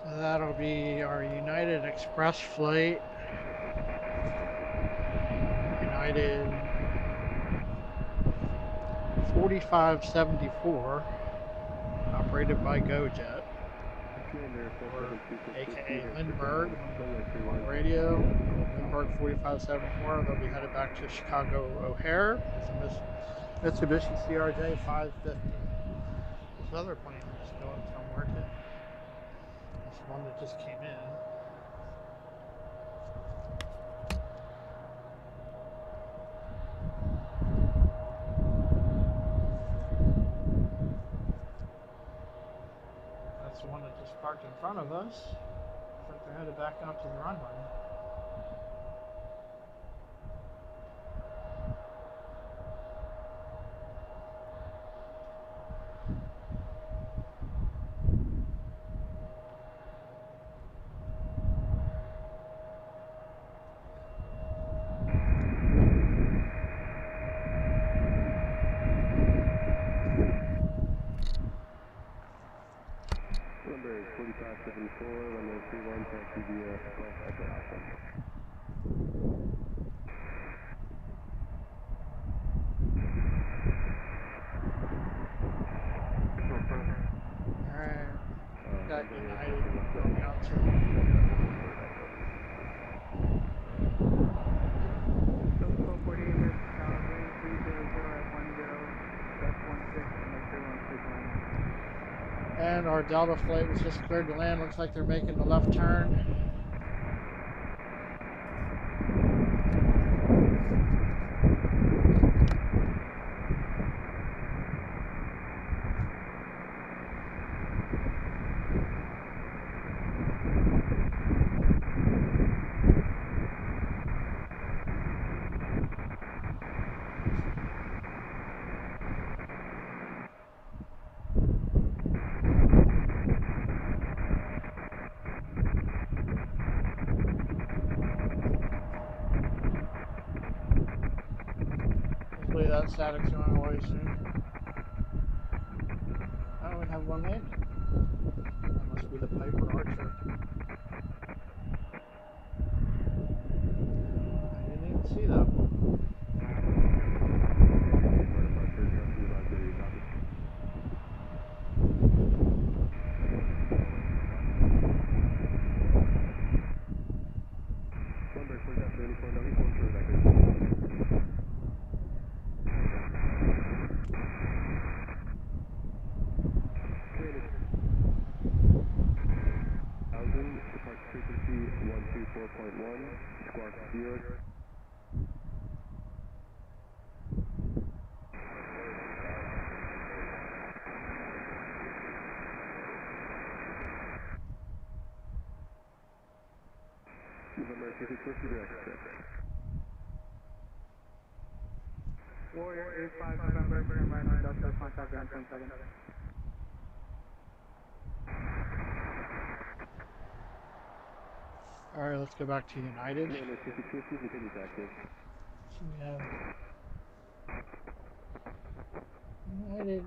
So that'll be our United Express flight. United 4574, operated by GoJet, or aka Lindbergh on radio. Lindbergh 4574. They'll be headed back to Chicago O'Hare with a Mitsubishi CRJ 550. This other plane is just going somewhere too. This one that just came in. That's the one that just parked in front of us. Looks like they're headed back out to the runway. Number 4574, runway 31, taxi via Golf Echo Alpha. Alright, got United going out to Code 48 is Calgary 300 at 10, that's 16 and 31 and our Delta flight was just cleared to land. Looks like they're making the left turn. Hopefully that static's going away soon. Oh, we have one landing. That must be the Piper Archer. I didn't even see that one. 650 direct check. Warrior 85 November, turn right on Delta, contact ground 27. Alright, let's go back to United. Commander 650, continues active. So we have United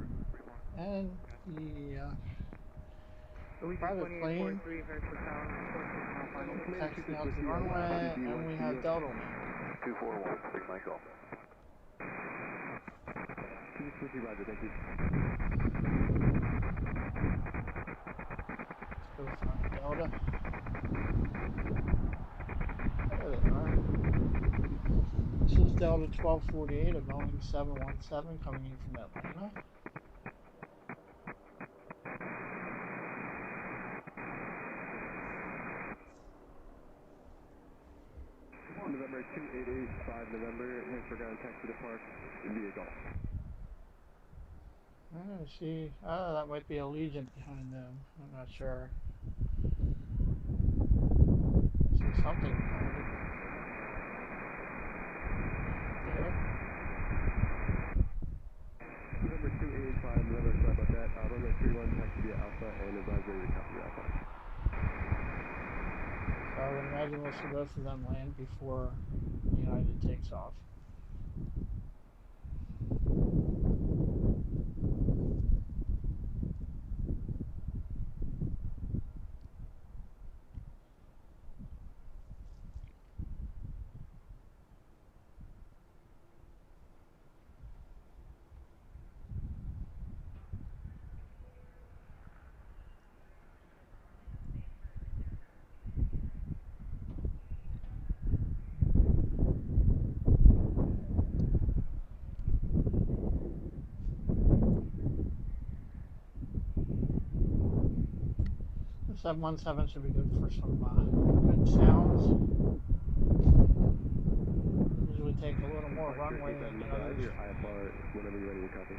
and the private plane taxiing out the runway, and we have Delta Lane. 241, Big Michael. 650, roger, thank you. Let's go find Delta. There they are. This is Delta 1248 of Boeing 717 coming in from Atlanta. November 2885 November, Harrisburg ground taxi to Park via Golf. I see. Oh, that might be Allegiant behind them. I'm not sure. I see something behind it. There. November 2885 November, sorry about that. Runway 31 taxi via Alpha and advisory to copy Alpha. So I would imagine we'll see both of them land before United takes off. The 717 should be good for some good sounds. Usually take a little more runway than the others. Your IFR whenever you're ready to copy.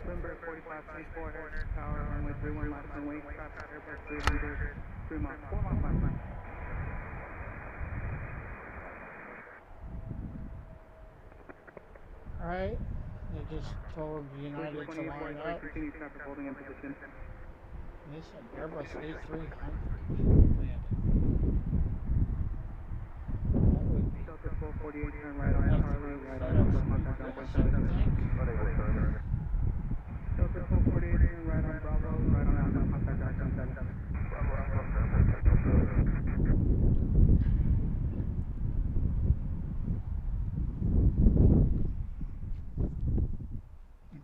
November 4524 Harrisburg Tower, runway 31 left runway, traffic airport 300, 3 miles, 4 miles left. Alright, they just told United to line up. Continue traffic holding in position. They said Airbus A300 landing. That would be Delta 1248, turn right on FedEx, Charlie, right on Delta, contact ground I 27. think. Delta 1248, turn right on Bravo, right on Alpha, contact ground 27.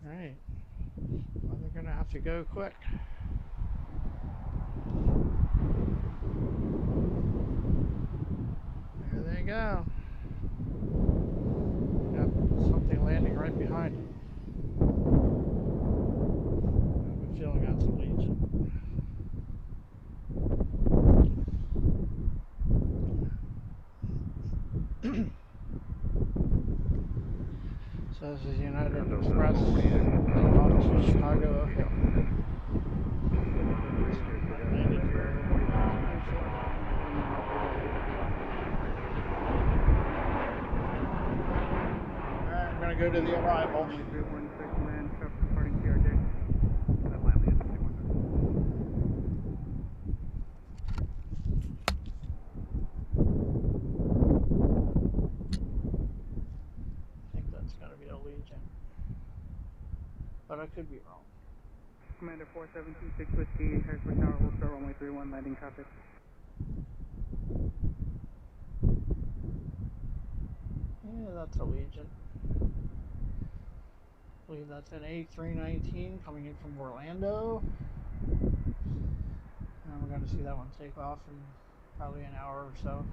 Alright. Well, they're gonna have to go quick. There they go. Got something landing right behind them. I have a feeling that's a Legion. So this is United Express heading off to Chicago. Okay. Landed here. Alright, I'm gonna go to the arrival. Runway 316 land, traffic departing TRJ. I think that's gonna be a Legion. But I could be wrong. Commander 4726 Whiskey, Harrisburg Tower, hold start runway 31, landing traffic. Yeah, that's a Legion. I believe that's an A319 coming in from Orlando. going to see that one take off in probably an hour or so.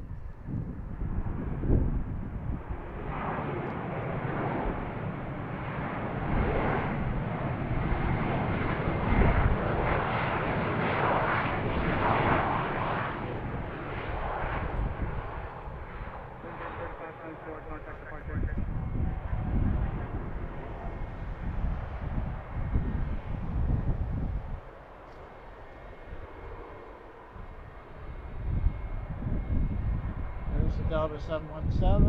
There's the Delta 717.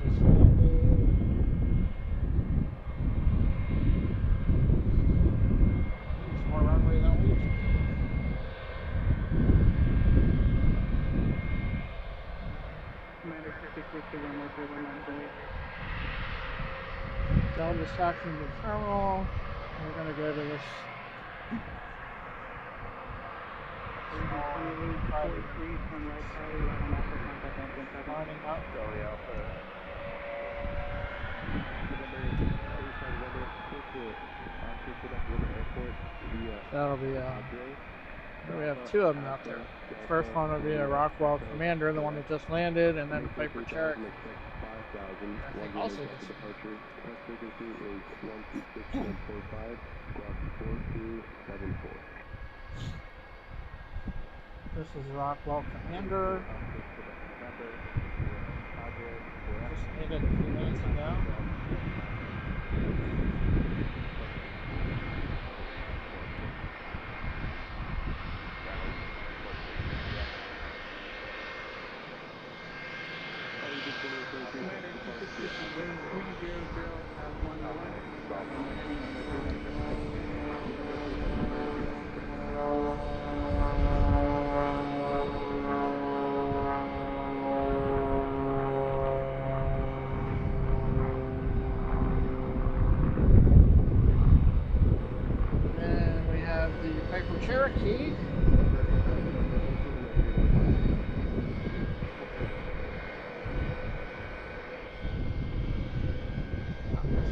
Just landed. There's more runway than Allegiant. Commander 662 runway 319. Delta's taxiing to the terminal. We're going to go to this lining up. That'll be we have two of them out there. The first one will be a Rockwell Commander, the one that just landed, and then Piper Cherokee. I think also just departure. Test frequency is 126.45, squawk 4274. This is Rockwell Commander. Just landed a few minutes ago. And we have the Piper Cherokee.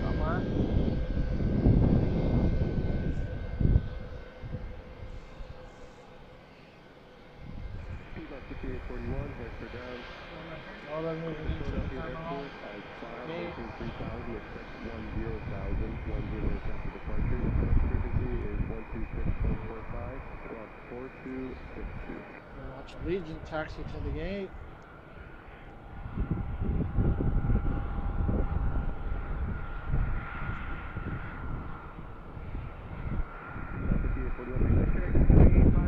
Somewhere. All they're moving into the terminal. Gate. Watch Allegiant taxi to the gate.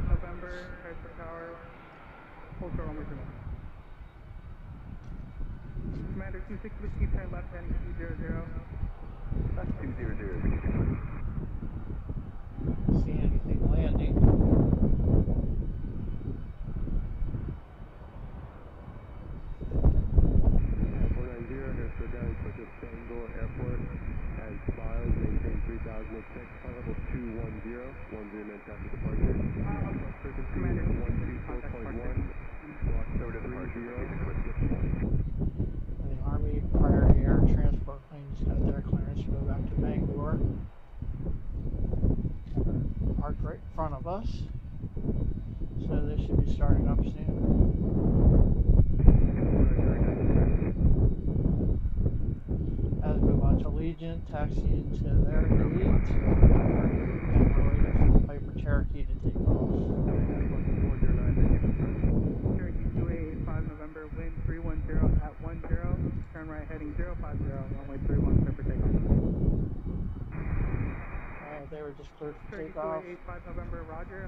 November, Harrisburg Tower, hold short runway 31. Commander 26 Whiskey, turn left heading 200. That's 200. See anything landing? 490, Harrisburg International Airport has files, maintain 3006, flight level 210, 10 minutes after departure. Frequency Commander 124.1, squawk 30. The Army Priority Air Transport plane just got their clearance to go back to Bangor. Parked right in front of us, so they should be starting up soon. As we watch Allegiant taxi into their gate, and we're waiting for the Piper Cherokee to take off. Cherokee 2885 November, wind 310 at 10, turn right heading 050, runway 31, clear for takeoff. They were just cleared for Cherokee takeoff. 2885 November, roger,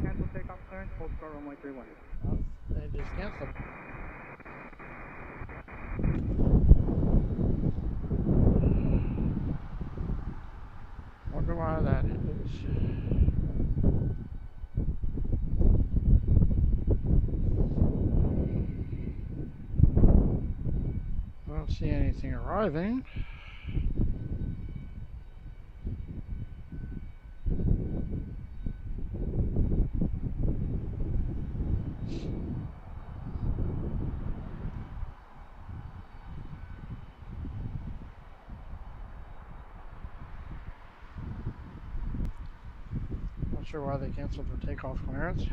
cancel takeoff clearance, hold short runway 31. Oh, they just canceled. Wonder why that is. I don't see anything arriving. sure why they canceled the takeoff clearance.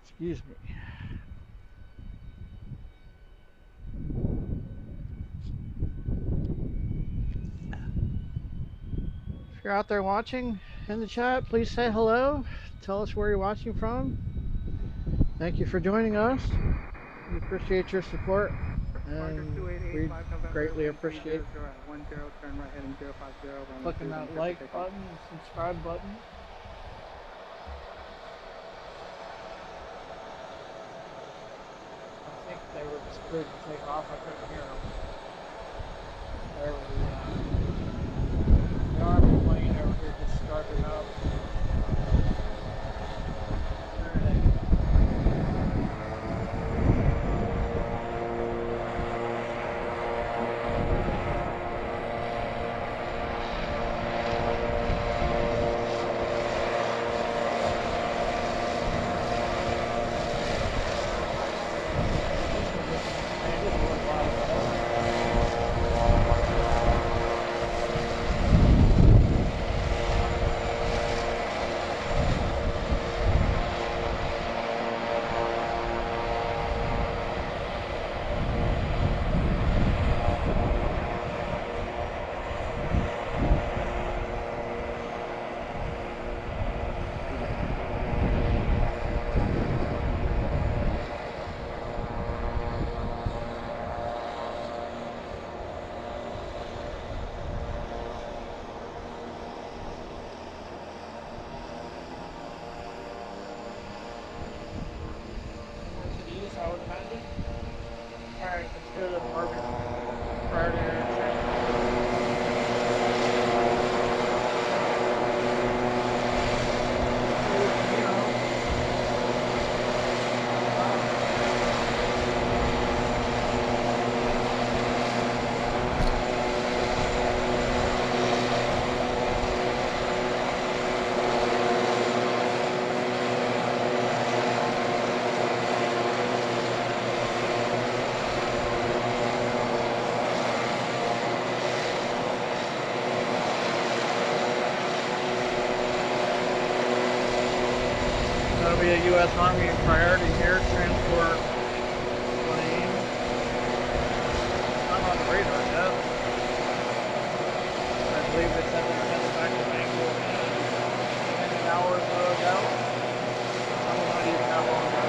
Excuse me. If you're out there watching in the chat, please say hello. Tell us where you're watching from. Thank you for joining us. We appreciate your support, and we greatly appreciate clicking that like button and subscribe button. I think they were just cleared to take off. I couldn't hear them. There was the Army plane over here just started up. Be a U.S. Army priority air transport plane. Not on the radar yet. I believe they said they sent it back to Bangor an hour or so ago. I don't know even how long ago.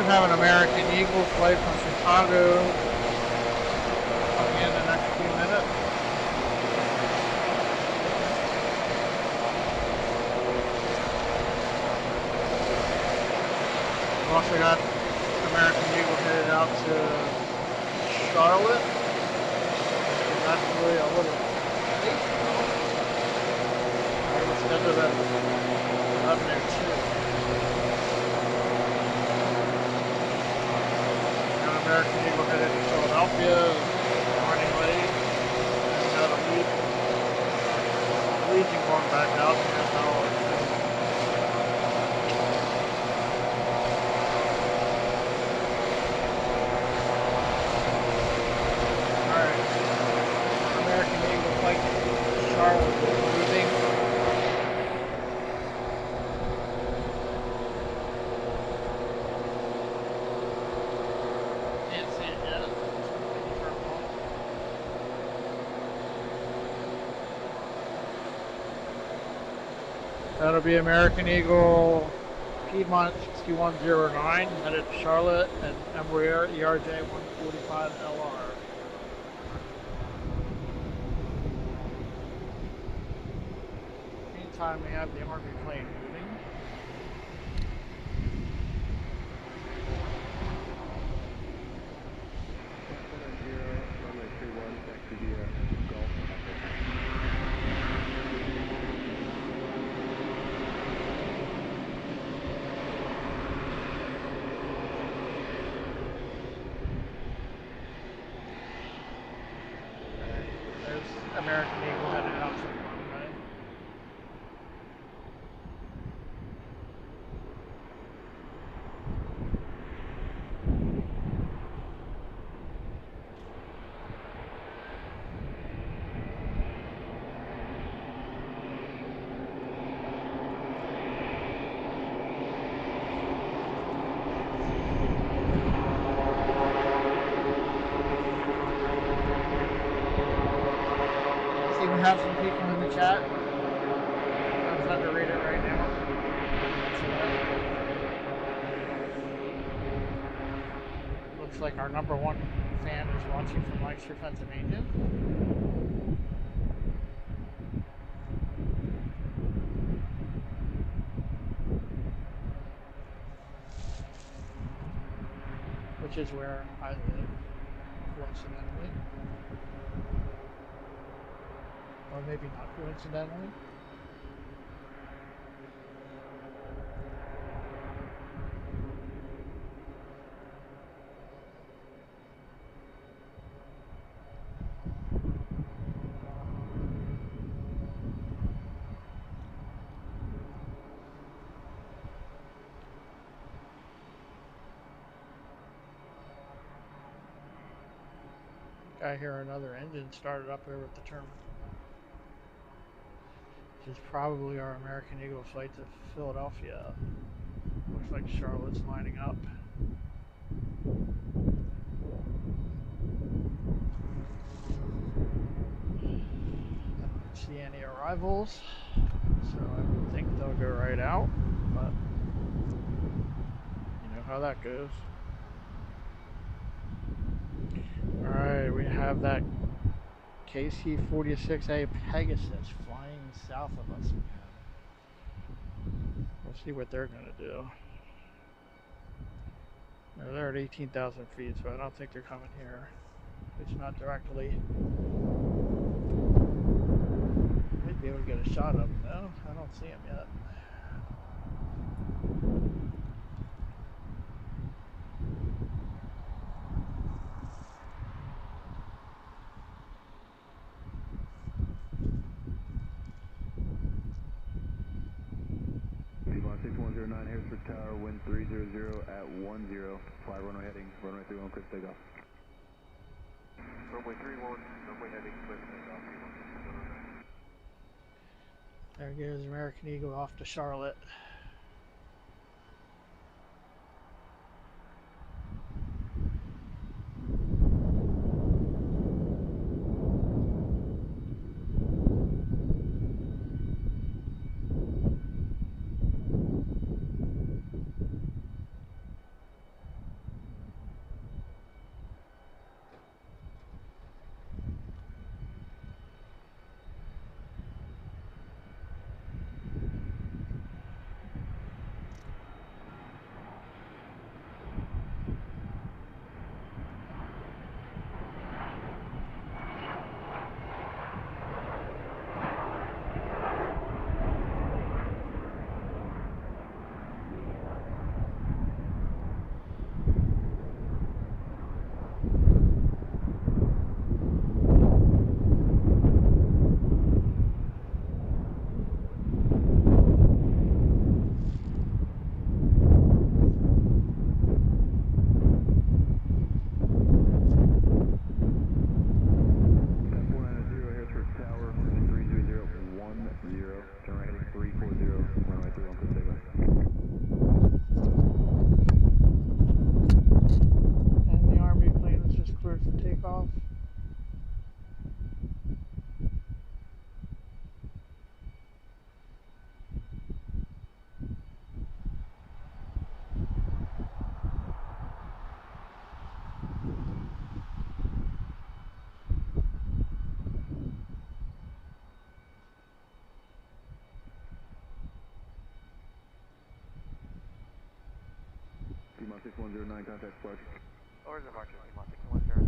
Have an American Eagle flight from Chicago coming in the next few minutes. We've also got American Eagle headed out to Charlotte. It's actually a little late. I was scheduled at 11:02. American Eagle headed to Philadelphia, running late, and got a Allegiant going back out in an hour or two. Alright, American Eagle flight to Charlotte is leaving. That'll be American Eagle Piedmont 6109 headed to Charlotte and Embraer ERJ 145LR. Meantime, we have the Army plane moving. Runway 31, taxi via Gulf. American Eagle headed out to the runway. We have some people in the chat. I'm trying to read it right now. Looks like our #1 fan is watching from Lancaster, Pennsylvania. Which is where I live, coincidentally. Or maybe not coincidentally. I hear another engine started up there with the terminal. Which is probably our American Eagle flight to Philadelphia. Looks like Charlotte's lining up. I don't see any arrivals, so I would think they'll go right out, but you know how that goes. Alright, we have that KC-46A Pegasus flying south of us again. We'll see what they're going to do. No, they're at 18,000 feet, so I don't think they're coming here. At least not directly. Might be able to get a shot of them though. I don't see them yet. Harrisburg Tower, wind 300 at 10, fly runway heading, runway 31, clear takeoff. Runway 31, runway heading, clear takeoff. There goes American Eagle off to Charlotte. T-Mon 6109, contact spark. Orders of departure, T-Mon 6109.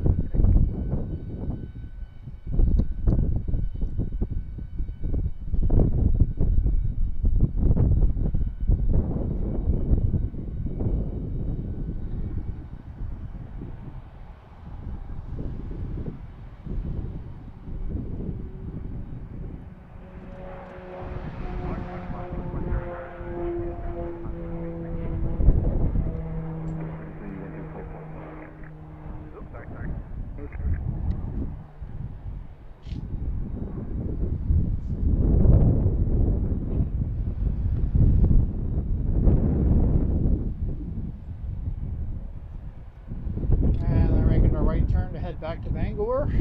Igor.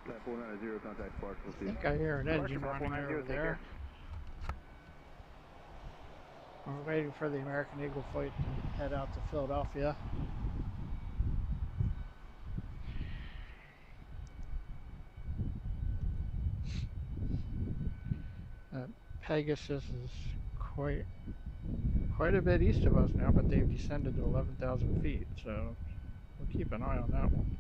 Flight 490, contact Sparks, we'll see I you. think I hear an engine running over there. We're waiting for the American Eagle flight to head out to Philadelphia. Pegasus is quite a bit east of us now, but they've descended to 11,000 feet, so we'll keep an eye on that one.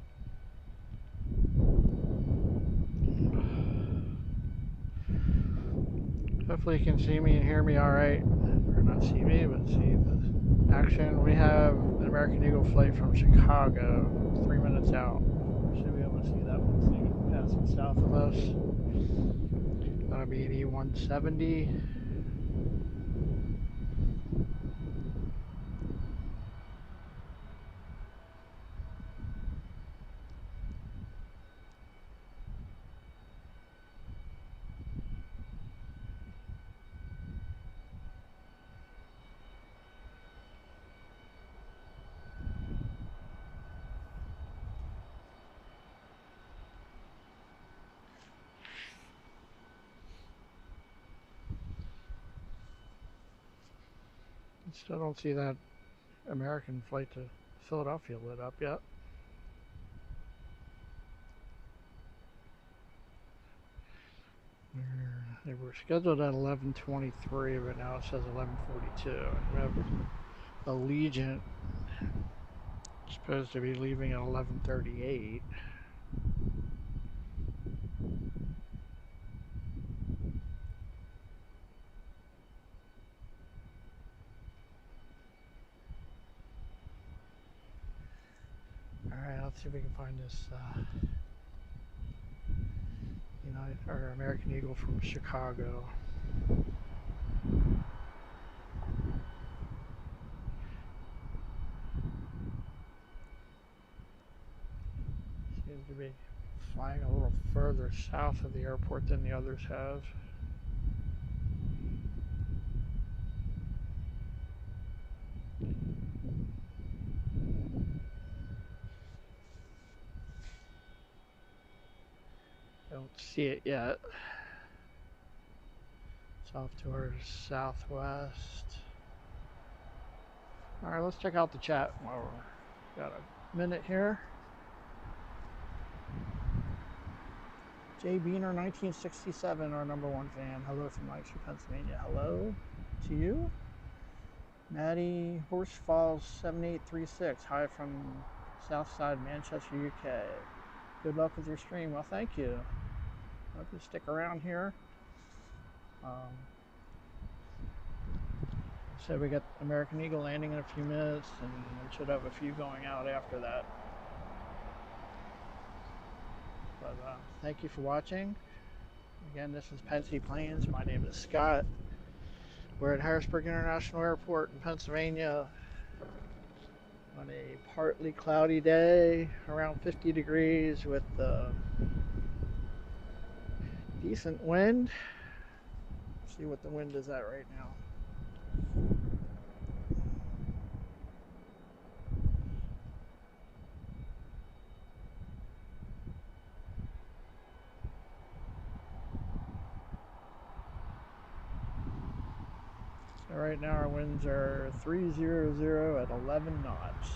Hopefully you can see me and hear me all right, or not see me, but see the action. We have an American Eagle flight from Chicago, 3 minutes out. We should be able to see that one passing south of us. That'll be an E-170. Still don't see that American flight to Philadelphia lit up yet. They were scheduled at 11:23, but now it says 11:42. We have Allegiant supposed to be leaving at 11:38. Alright, let's see if we can find this or American Eagle from Chicago. Seems to be flying a little further south of the airport than the others have. Don't see it yet. It's off to our southwest. Alright, let's check out the chat while we've got a minute here. Jay Beaner 1967, our #1 fan. Hello from Lancaster, Pennsylvania. Hello to you. Maddie Horse Falls 7836. Hi from Southside Manchester, UK. Good luck with your stream. Well, thank you. Hope you stick around here. So we got American Eagle landing in a few minutes, and we should have a few going out after that. But thank you for watching. Again, this is Pensy Planes. My name is Scott. We're at Harrisburg International Airport in Pennsylvania on a partly cloudy day, around 50 degrees with decent wind. Let's see what the wind is at right now. So right now our winds are 300 at 11 knots.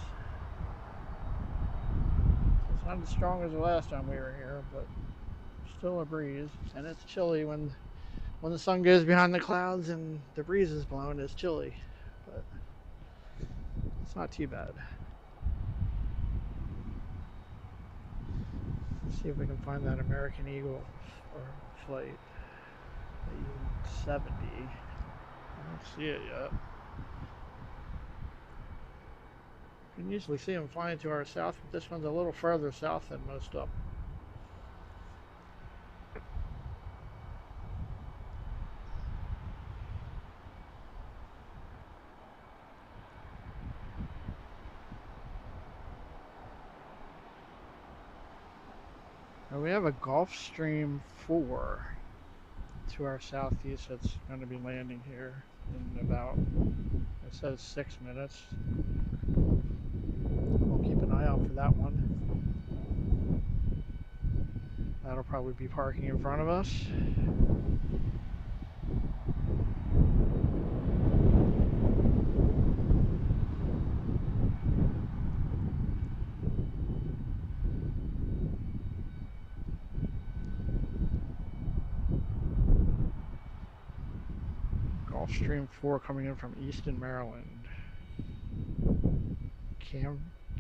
It's not as strong as the last time we were here, but still a breeze, and it's chilly when the sun goes behind the clouds and the breeze is blowing. It's chilly, but it's not too bad. See if we can find that American Eagle or flight. 70. I don't see it yet. You can usually see them flying to our south, but this one's a little further south than most of them. Now we have a Gulfstream 4 to our southeast that's going to be landing here in about, it says 6 minutes. We'll keep an eye out for that one. That'll probably be parking in front of us. Gulfstream 4 coming in from Easton, Maryland.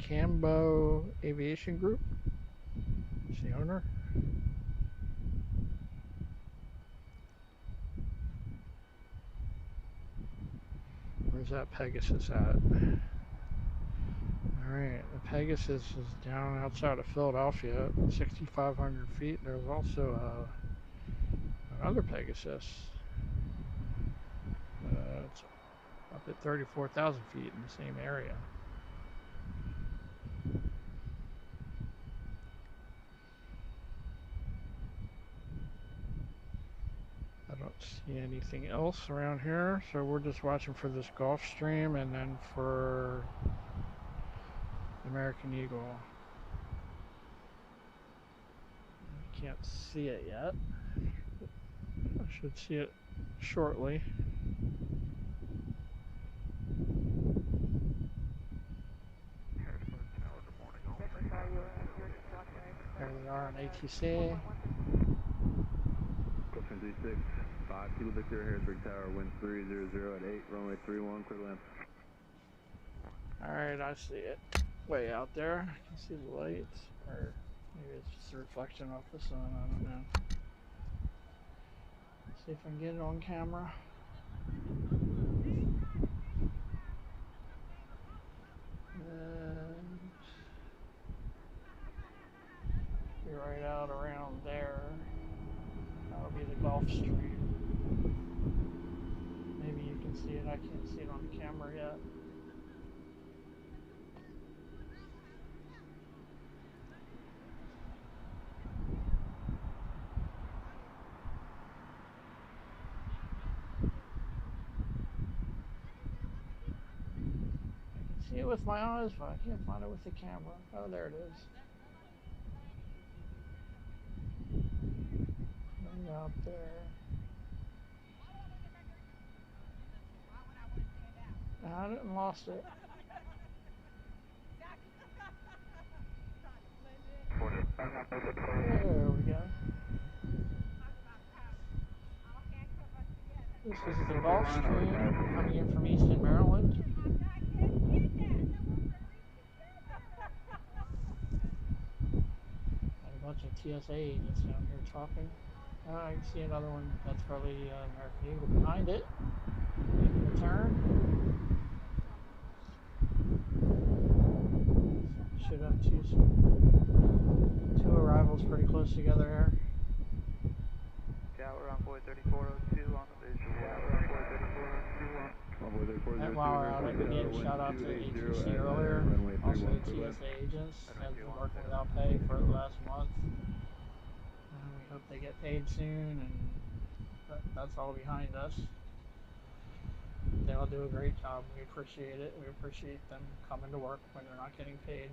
Cambo Aviation Group is the owner. Where's that Pegasus at? Alright, the Pegasus is down outside of Philadelphia at 6,500 feet. There's also another Pegasus. It's up at 34,000 feet in the same area. I don't see anything else around here, so we're just watching for this Gulfstream and then for American Eagle. I can't see it yet. I should see it shortly. There they are on ATC. Gulfstream 36, 5 Kilo Victor, Harrisburg Tower, wind 300 at 8, runway 31, clear land. Alright, I see it. Way out there. I can see the lights. Or maybe it's just a reflection off the sun, I don't know. Let's see if I can get it on camera. And be right out around there. That'll be the Gulfstream. Maybe you can see it. I can't see it on the camera yet. I can see it with my eyes, but I can't find it with the camera. Oh, there it is. Way out there. I didn't lost it. There we go. This is the Gulfstream coming in from Easton, Maryland. Got a bunch of TSA agents down here talking. I can see another one. That's probably American Eagle behind it. Making a turn. Should have two arrivals pretty close together here. Tower on board 3402 on the visual. Tower on board 3402 on. And while we're out, I can give a shout out to ATC earlier. Also the TSA agents have been working without pay for the last month. And we hope they get paid soon, and that's all behind us. They all do a great job. We appreciate it. We appreciate them coming to work when they're not getting paid.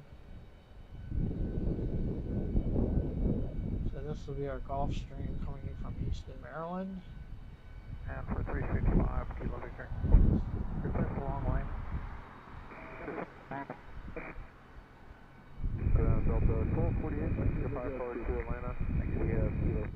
So this will be our Gulfstream coming in from Easton, Maryland. And for 365 Kilo Victor. Request a long line. Delta 1248, your 5 forward to Atlanta. Thank you. Yeah, Kilo.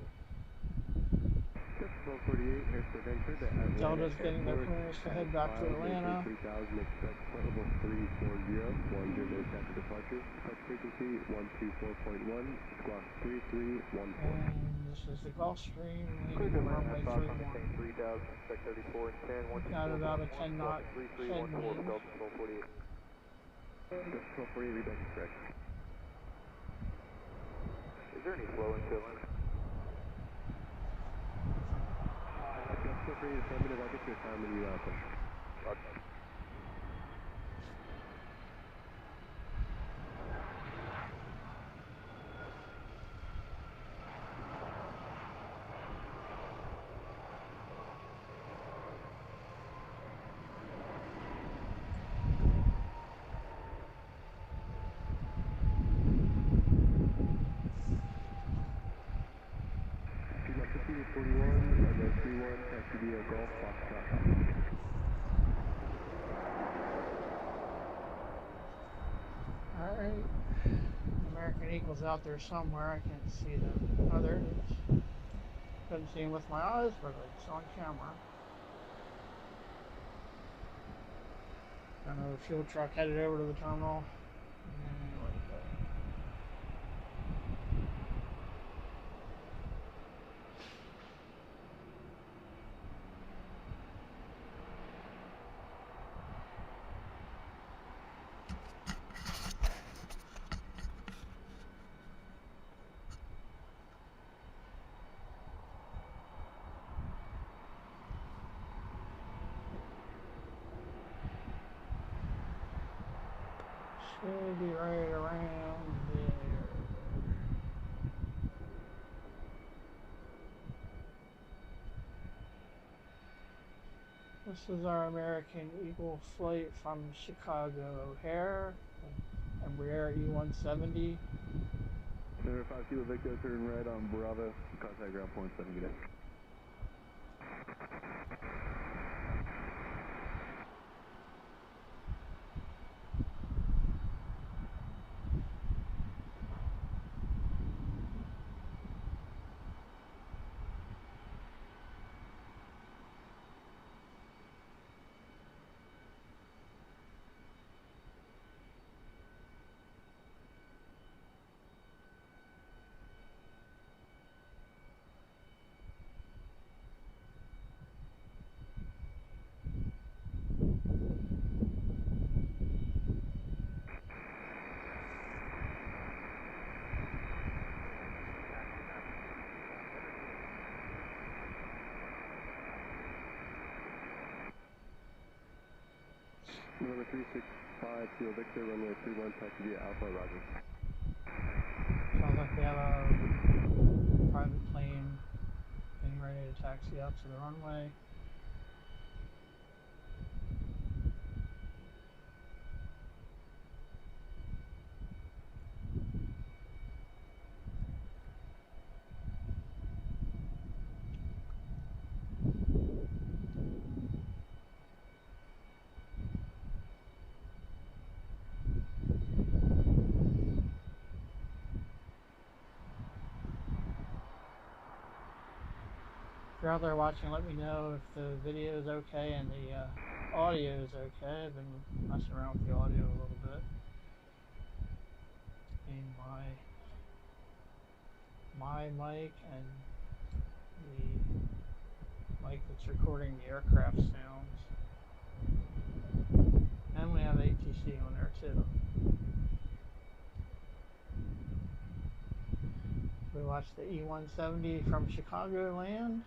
1248, Harrisburg entered at Delta's getting their clearance to head back to Atlanta. 3000, expect flight level 340, 10 minutes after departure. Touch frequency 124.1, squawk 3314. And this is the Gulfstream, Clear leaving to land, runway Fox 31. maintain 3000, expect 34 and 10, We've got about a 10 knot 3314, headwind. Delta 1248. Delta 1248, read back to correct. Is there any flow in Finland? Delta 1248, affirmative, I'll get your time when you push. Roger. Lima 5841, runway 31, taxi via Golf, Foxtrot. Alright. American Eagle's out there somewhere. I can't see them. Oh, there it is. Couldn't see him with my eyes, but it's on camera. Got another fuel truck headed over to the terminal. And where'd it go? Should be right around there. This is our American Eagle flight from Chicago O'Hare, Embraer E170. Center 5 Kilo Victor, turn right on Bravo, contact ground point 7, good day. Number 365 Kilo Victor, runway 31, taxi via Alpha, roger. Sounds like we have a private plane getting ready to taxi up to the runway. If you're out there watching, let me know if the video is okay and the audio is okay. I've been messing around with the audio a little bit. And my mic and the mic that's recording the aircraft sounds. And we have ATC on there too. We watched the E170 from Chicago land.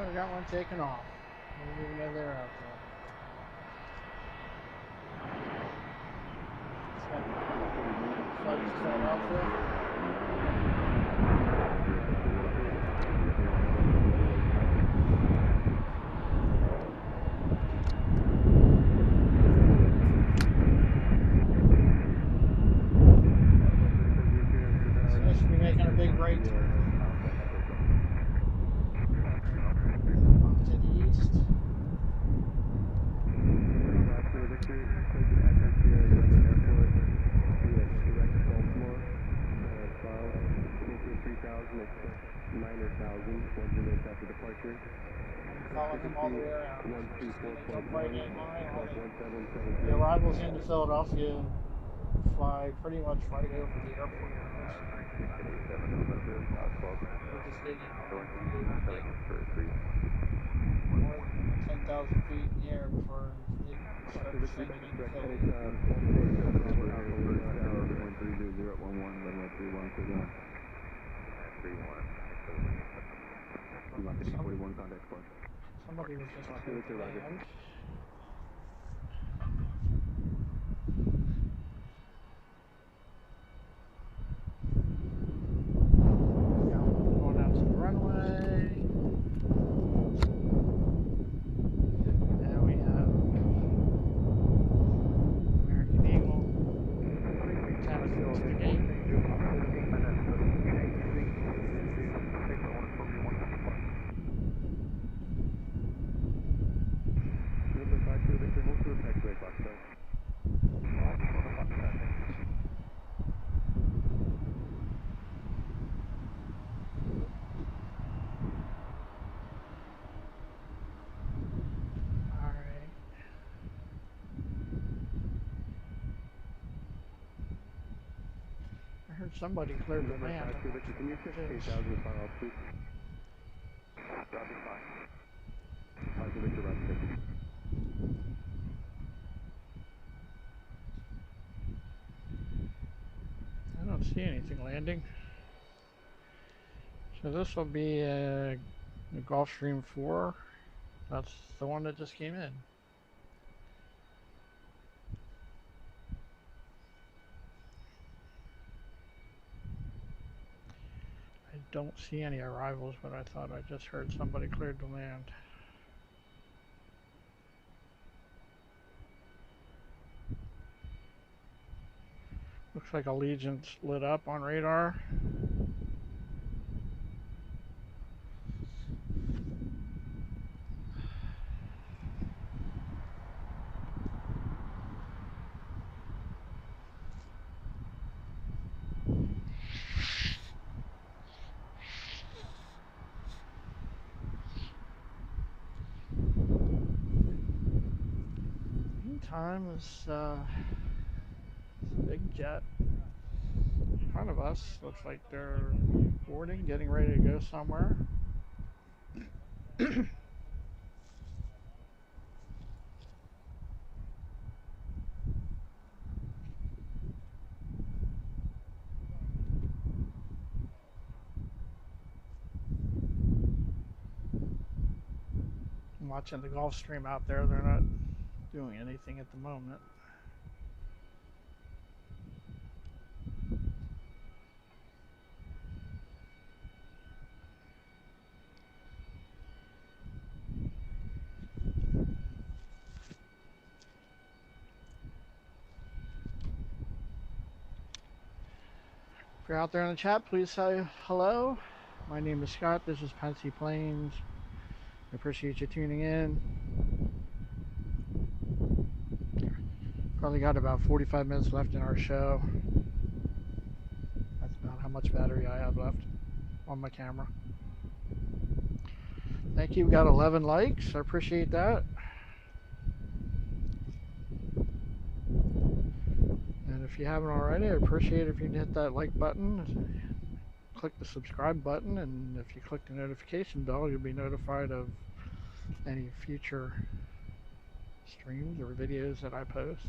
we got one taking off. We didn't even know they were out there. Flight to Philadelphia. Supposed to be making a big right turn. Off to the east. Follow him all the way around. Jump right in line. The arrivals into Philadelphia fly pretty much right over the airport. We're just getting more than 10,000 feet in the air before they start descending into Somebody was just cleared to land. Going out to the runway. And we have American Eagle. Tennessee to the gate. I heard somebody cleared the land. Can you shift 8,000 to fire off, please? That'll be fine. Victor, I don't see anything landing. So this will be the Gulfstream 4. That's the one that just came in. I don't see any arrivals, but I thought I just heard somebody cleared the land. Looks like Allegiant's lit up on radar. Meantime, this big jet in front of us looks like they're boarding, getting ready to go somewhere. I'm watching the Gulfstream out there. They're not doing anything at the moment. If you're out there in the chat, please say hello. My name is Scott. This is Pensy Planes. I appreciate you tuning in. Probably got about 45 minutes left in our show. That's about how much battery I have left on my camera. Thank you. We got 11 likes. I appreciate that. And if you haven't already, I appreciate it if you'd hit that like button, click the subscribe button, and if you click the notification bell, you'll be notified of any future streams or videos that I post.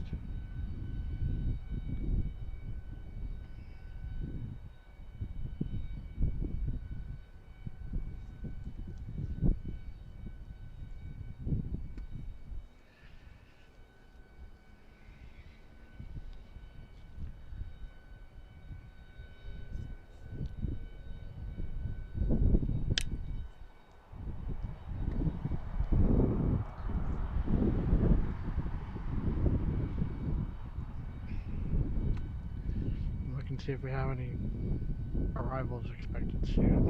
see if we have any arrivals expected soon.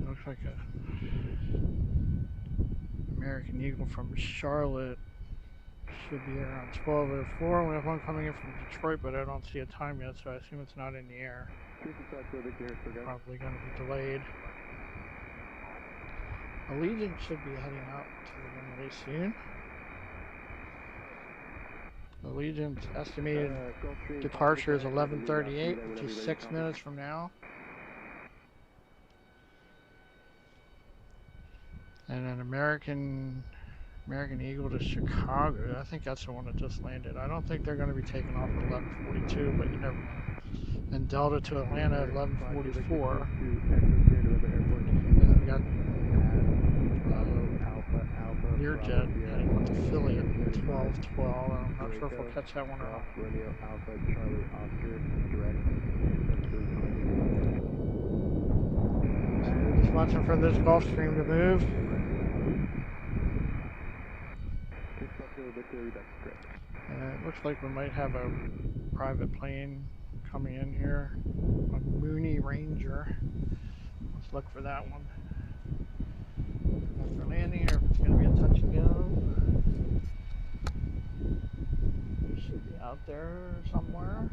Looks like a American Eagle from Charlotte should be around 12:04. We have one coming in from Detroit, but I don't see a time yet, so I assume it's not in the air. Probably going to be delayed. Allegiant should be heading out to the runway soon. Allegiant's estimated departure is 11:38, which is 6 minutes from now. And an American Eagle to Chicago. I think that's the one that just landed. I don't think they're going to be taking off at 11:42, but you never know. And Delta to Atlanta at 11:44. And we got Learjet heading up to Philly at 12:12. I'm not sure if we'll catch that one or not. So we're just watching for this Gulfstream to move. And it looks like we might have a private plane coming in here, a Mooney Ranger. Let's look for that one. After landing, or if it's going to be a touch and go. It should be out there somewhere.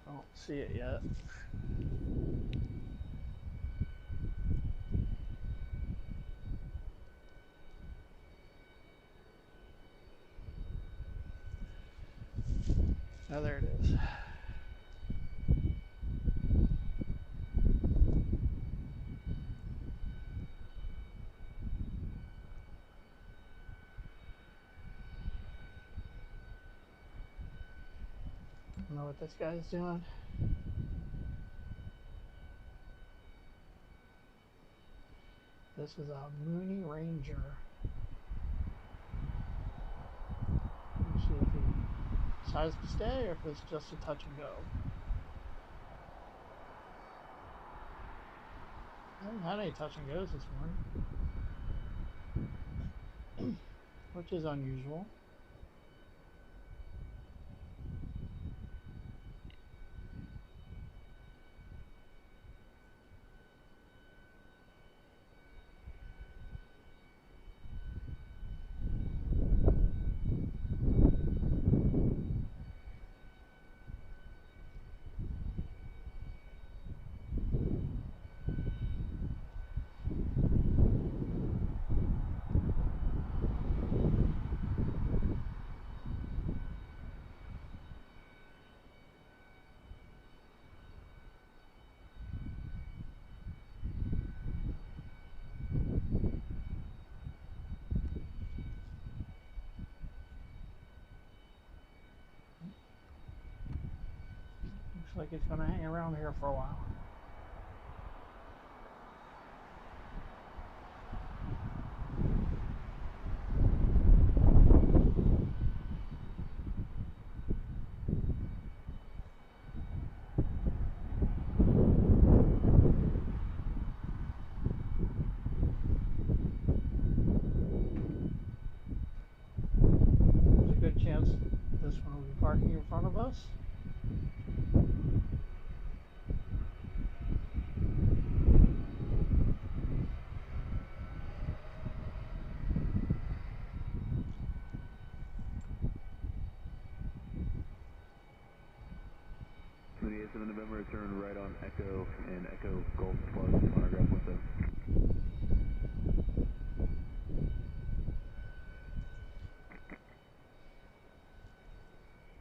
I don't see it yet. Oh, there it is. I don't know what this guy's doing. This is a Mooney Ranger. Let's see if he decides to stay or if it's just a touch and go. I haven't had any touch and goes this morning, which is unusual. Looks like it's going to hang around here for a while. There's a good chance this one will be parking in front of us. of November, turn right on Echo and Echo Golf Plus on our graph window.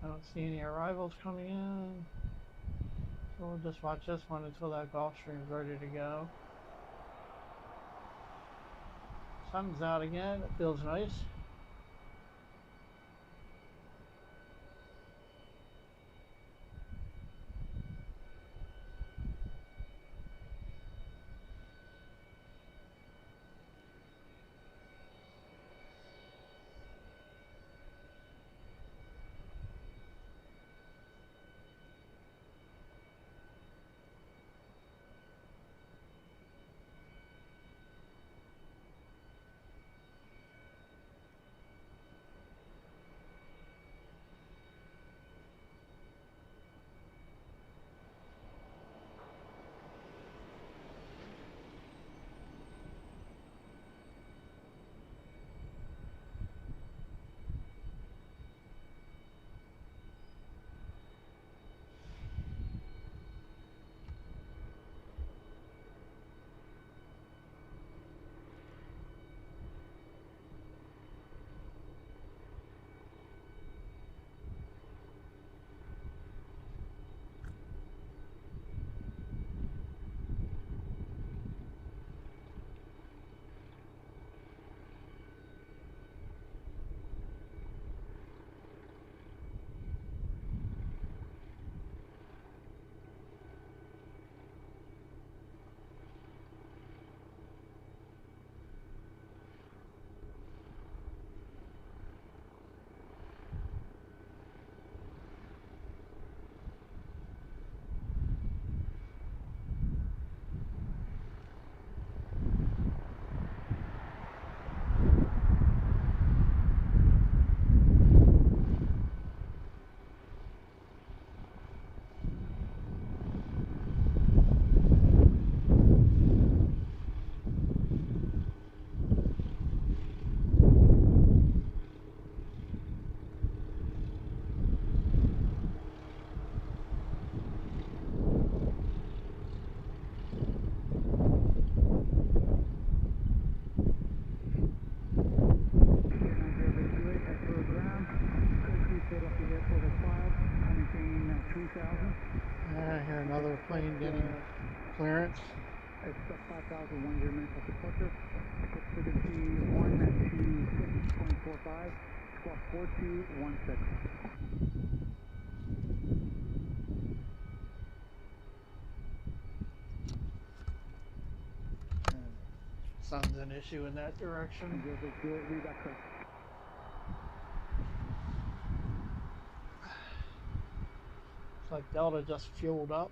I don't see any arrivals coming in, so we'll just watch this one until that Gulfstream's ready to go. Sun's out again, it feels nice. I hear another plane getting clearance. It's 5,000, 10 minutes of departure. Pitch frequency 1 at 26.45, squawk 4216. Sun's an issue in that direction. Read that correct. Looks like Delta just fueled up.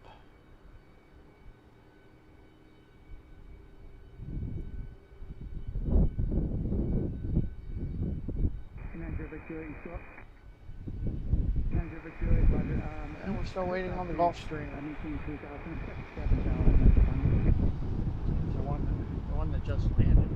And we're still waiting on the Gulfstream. The one that just landed.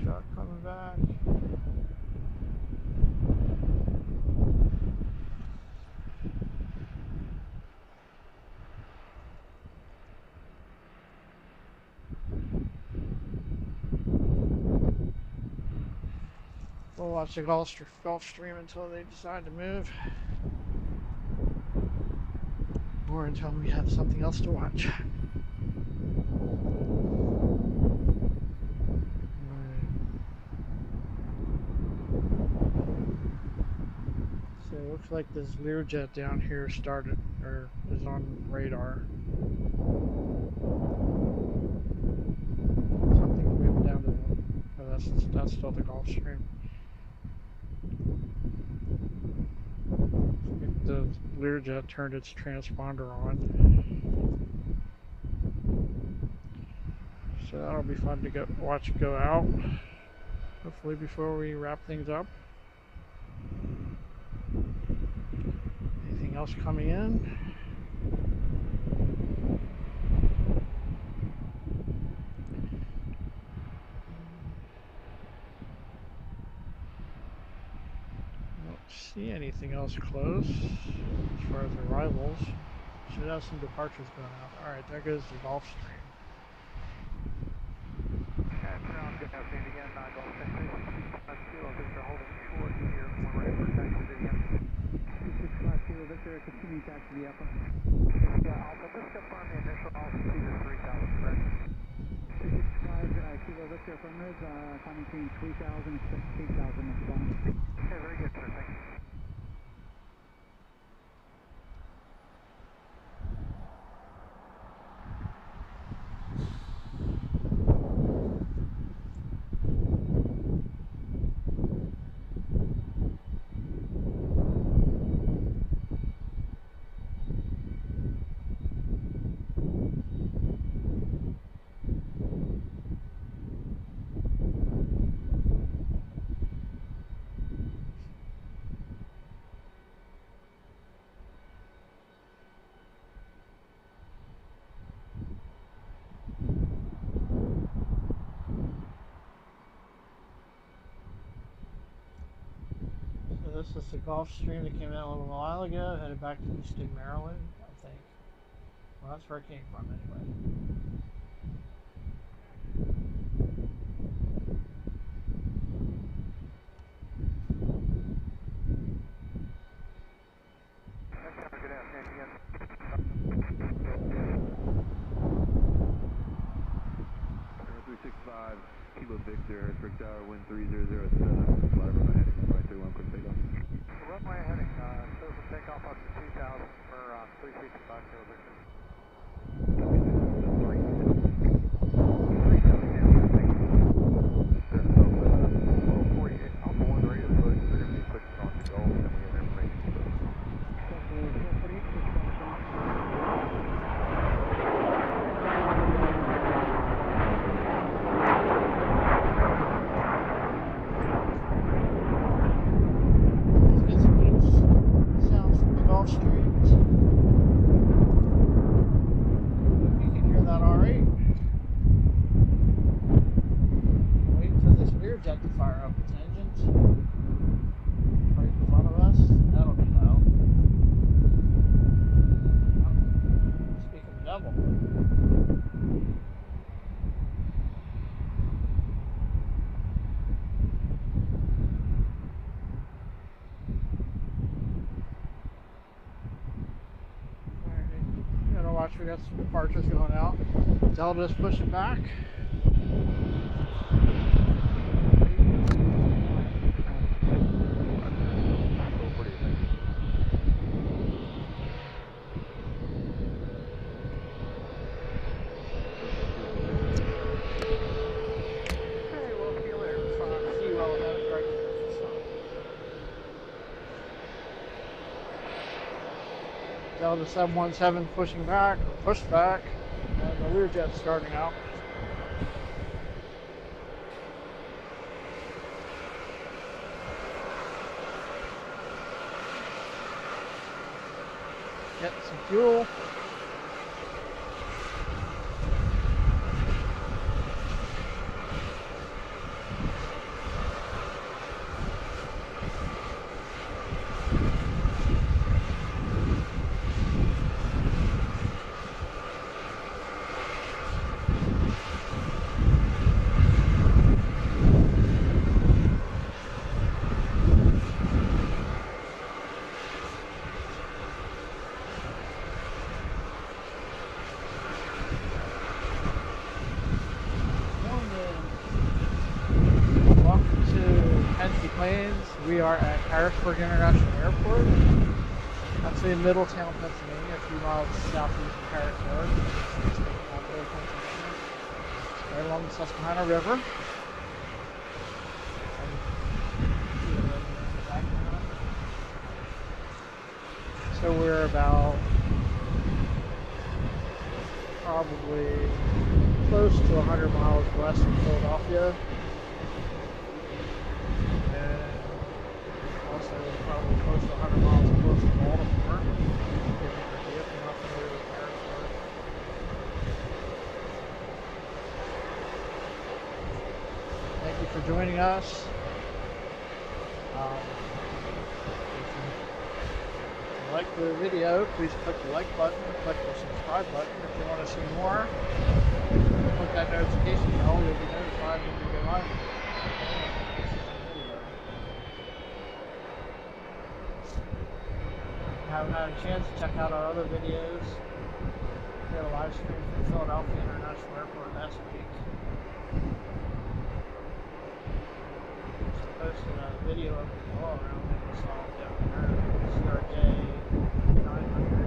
Truck coming back. We'll watch the Gulfstream until they decide to move, or until we have something else to watch. So it looks like this Learjet down here started, or is on radar. Something's moving down to the, oh, that's still the Gulfstream. The Learjet turned its transponder on. So that'll be fun to watch go out, hopefully before we wrap things up. Anything else coming in? See anything else close as far as arrivals. Should have some departures going out. Alright, there goes the Gulfstream. Victor, continue back to the upper. Yeah, Alpha, just confirm the initial altitude is 3,000, correct? 265, Kilo Victor affirmative, climbing between 3,000 and 8,000 next one. Okay, very good, sir, thank you. This is the Gulfstream that came out a little while ago, headed back to Houston, Maryland, I think. Well, that's where it came from anyway. Good afternoon again. Air 365, Kilo Victor, Harrisburg Tower, wind 3007, fly over my heading, runway 31, quick takeoff. Runway heading, shows a takeoff up to 2,000 for 365 Kilo Victor. got some departures going out. Delta's pushing back. Delta 717 pushing back, or pushed back, and the Learjet starting out. Getting some fuel. We are at Harrisburg International Airport. That's in Middletown, Pennsylvania, a few miles southeast of Harrisburg. Right along the Susquehanna River. So we're about probably close to 100 miles west of Philadelphia. Probably close to 100 miles close to Baltimore. Thank you for joining us. If you like the video, please click the like button, click the subscribe button. If you want to see more, click that notification bell. You'll be notified when we go live. Haven't had a chance to check out our other videos. We had a live stream from Philadelphia International Airport last week. Just posted a video of the all around that we saw down there. CRJ 900.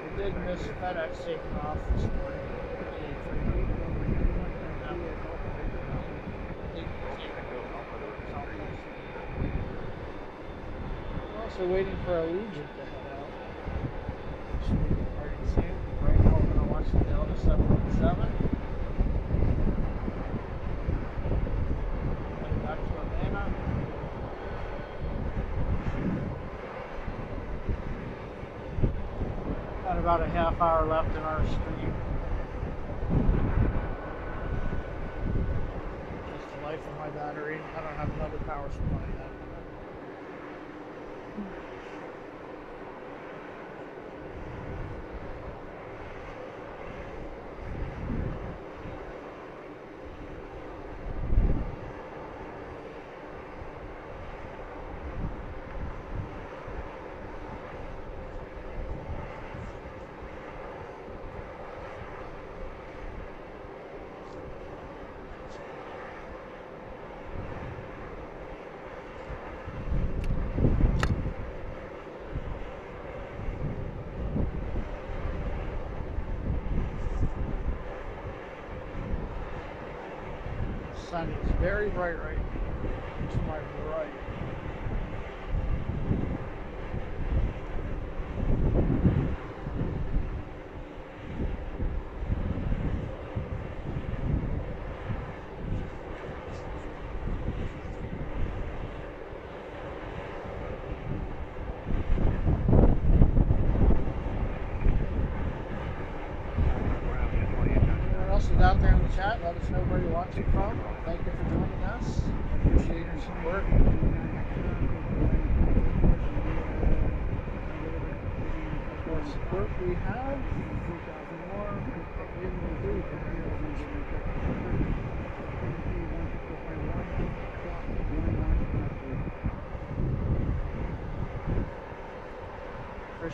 We did miss FedEx taking off this morning. Also waiting for Allegiant to head out. Which we've already seen. Right now we're going to watch the Delta 717. Heading back to Atlanta. Got about a half hour left in our stream. Just the life of my battery. I don't have another power supply yet. The sun is very bright right to my right. Out there in the chat, let us know where you're watching from. Thank you for joining us. Appreciate your support. The more support we have, the more we will do.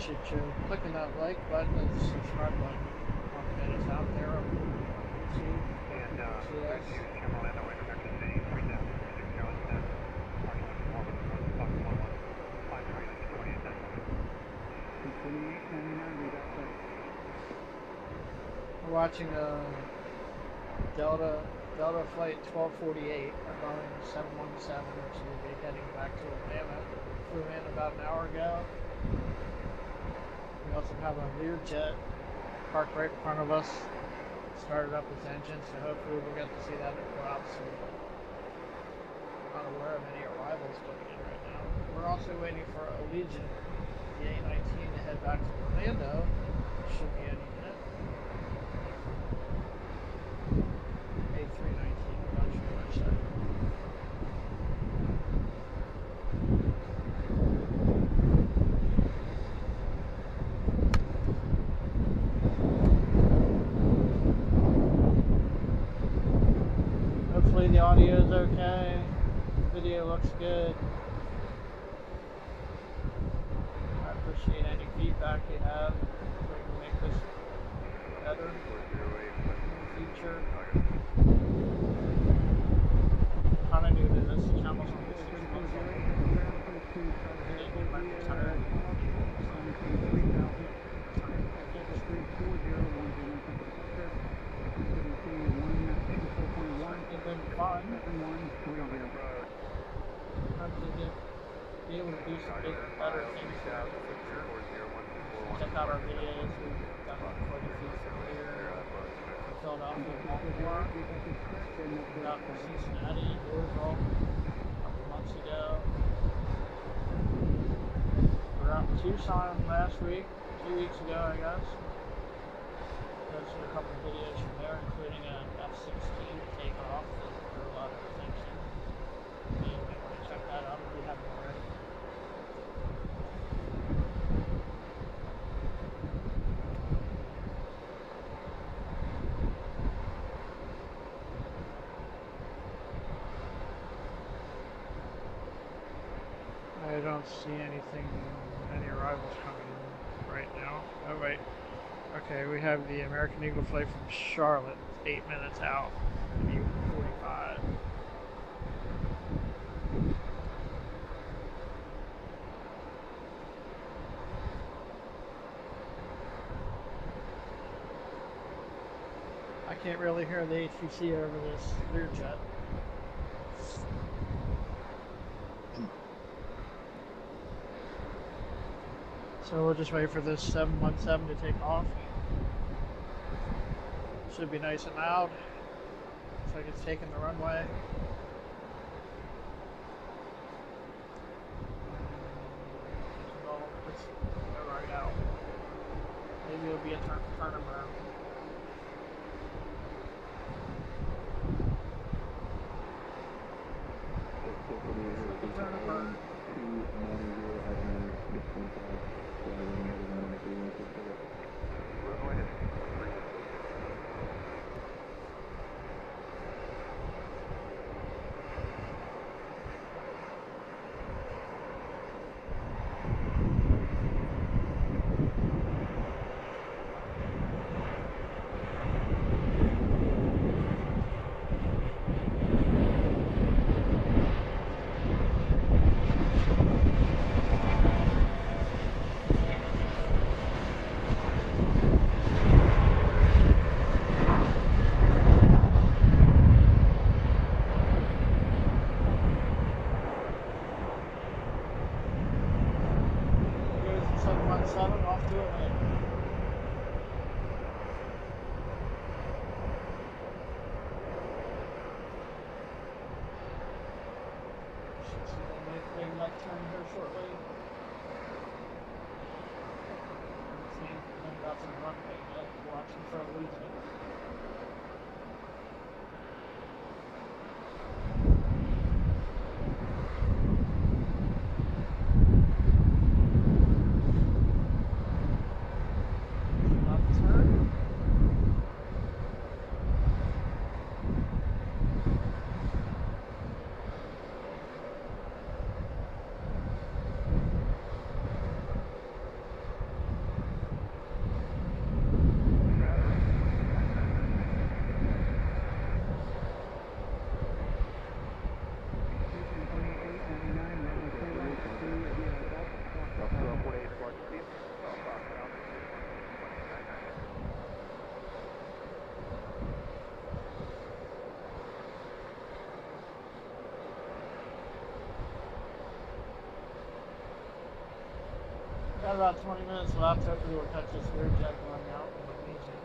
appreciate you clicking that like button and subscribe button. Want to get us out there on YouTube. And See us. Orlando International City, 3060 We're watching Delta flight 1248, Boeing 717, which will be heading back to Atlanta. Flew in about an hour ago. We also have a Learjet parked right in front of us. Started up its engine, so hopefully we'll get to see that go out soon. I'm not aware of any arrivals going in right now. We're also waiting for Allegiant, the A19, to head back to Orlando. Should be any minute. A319, I'm not sure which side. Hopefully the audio is okay. The video looks good. I appreciate any feedback you have so we can make this better in the future. Kind of new to this channel, so I'm 6 months old. You might be tired. It's been fun. Be able to do some better things in the future. Check out our videos. We've done quite a few from here. From Philadelphia, Baltimore. Out in Cincinnati, Louisville, a couple months ago. We were out in Tucson last week, 2 weeks ago, I guess. Posted a couple of videos from there, including an F-16 takeoff that drew a lot of attention. You may want to check that out if you haven't already. I don't see any arrivals coming in right now. Oh wait. Okay, we have the American Eagle flight from Charlotte, 8 minutes out, U-45. I can't really hear the HPC over this Learjet. So we'll just wait for this 717 to take off. Should be nice and loud. Looks like it's taking the runway. Let's go right out. Maybe it'll be a turnaround. Turnaround. Off to it. Should see them make a left turn here shortly. About to run watching for a lead. about 20 minutes left. Hopefully we'll catch this weird jet going out in the Allegiant.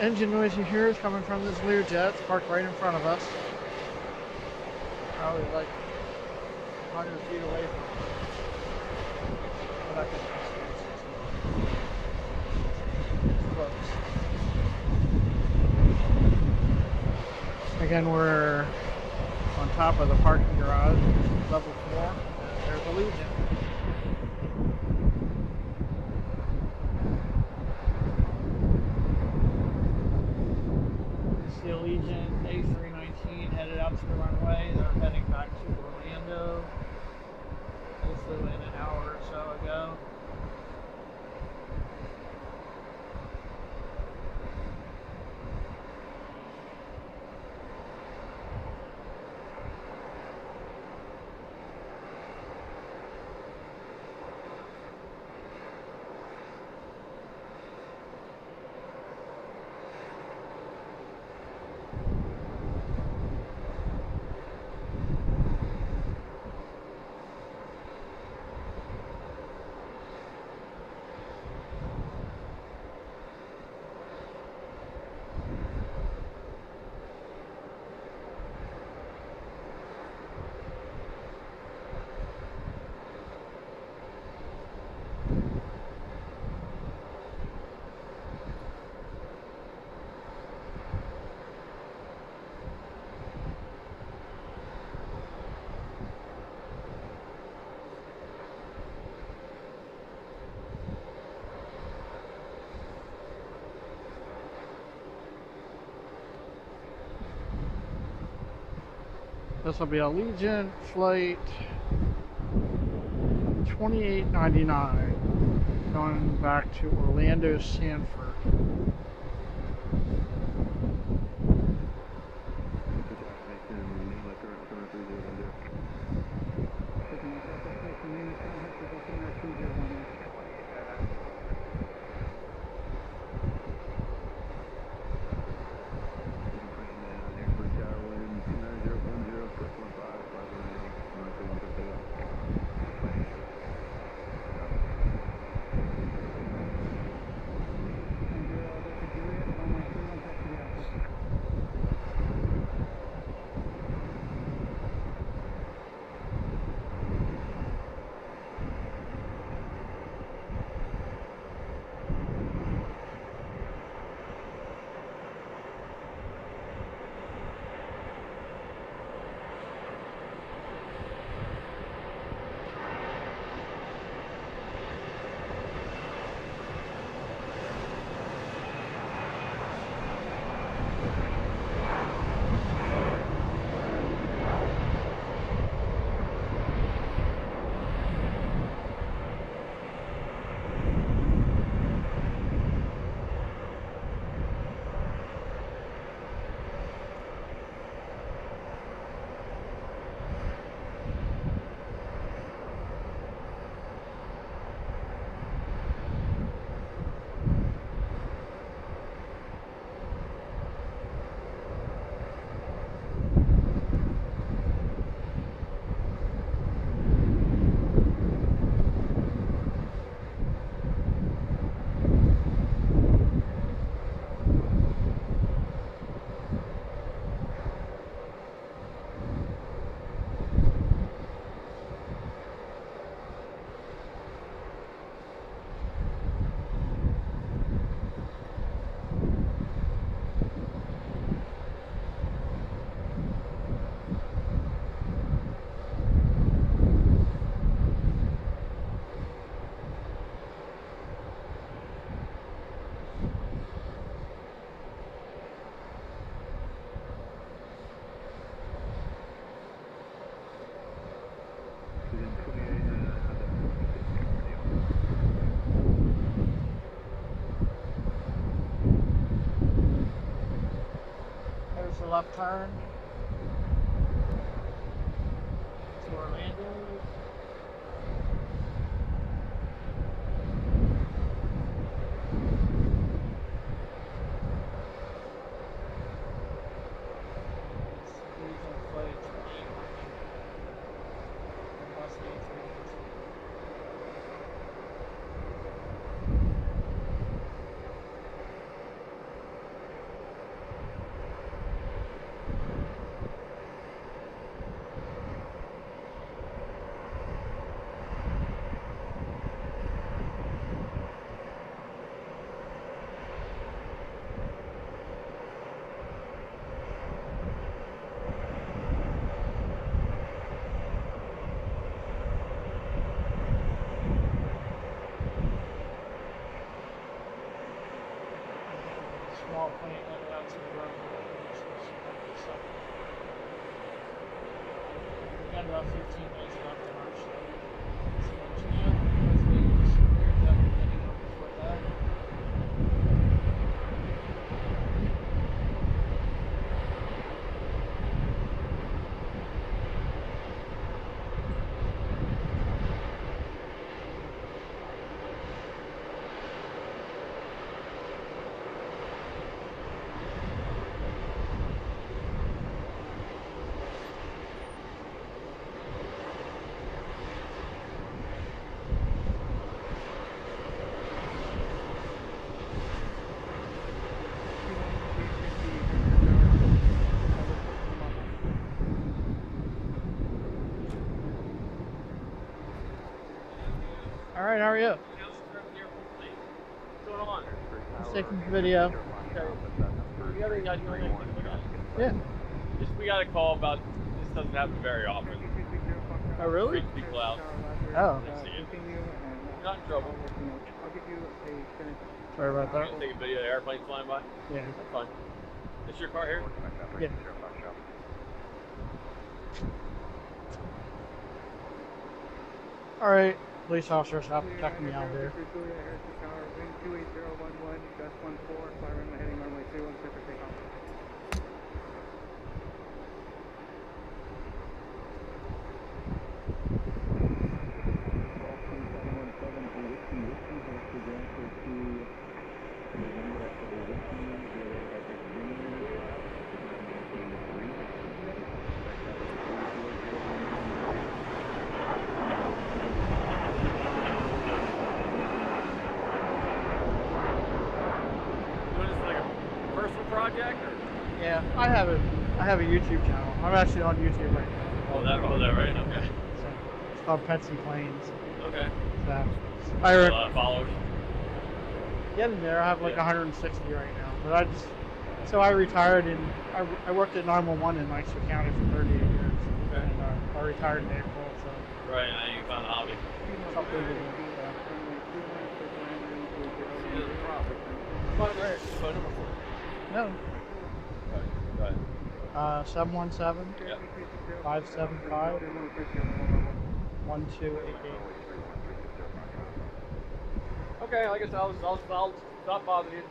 Engine noise you hear is coming from this Learjet. It's parked right in front of us. Probably like 100 feet away from us. But I can it's close. Again, we're on top of the parking garage, level 4, and there's Allegiant. The Allegiant A319 headed out to the runway. They're heading back to Orlando. They flew in an hour or so ago. This will be Allegiant flight 2899 going back to Orlando Sanford. Within 28 and There's the left turn to Orlando. Small plane headed out to the runway. We've got about 15 minutes left in our show. So, Gina, hopefully you're definitely getting up before that. All right, how are you? What's going on? Just taking a video. Okay. You got anything with that? Yeah. Just we got a call about this doesn't happen very often. Oh, really? Freaks people out. Oh. They see it. You're not in trouble. I'll give you a finish. Sorry about I'm that. gonna take a video of the airplane flying by. Yeah. That's fine. Is your car here? Yeah. All right. Police officers have to check me out here. Julia, Harrisburg Tower, wind 28011, gust 14, fly runway heading runway 31, clear for takeoff. Doing this like a personal project or? Yeah, I have a YouTube channel. I'm actually on YouTube right now. Oh, that right? Okay. So, it's called Pets and Planes. Okay. So A lot of followers. getting there. I have like Yeah. 160 right now. But I retired and I worked at 911 in Lancaster County for 38 years. Okay. And I retired in April. So Right, now you found a hobby. something to do. See, there's a problem. What is the phone number for? No. Go ahead. 717 Yeah. 575 1288. Okay, I guess I'll stop bothering you.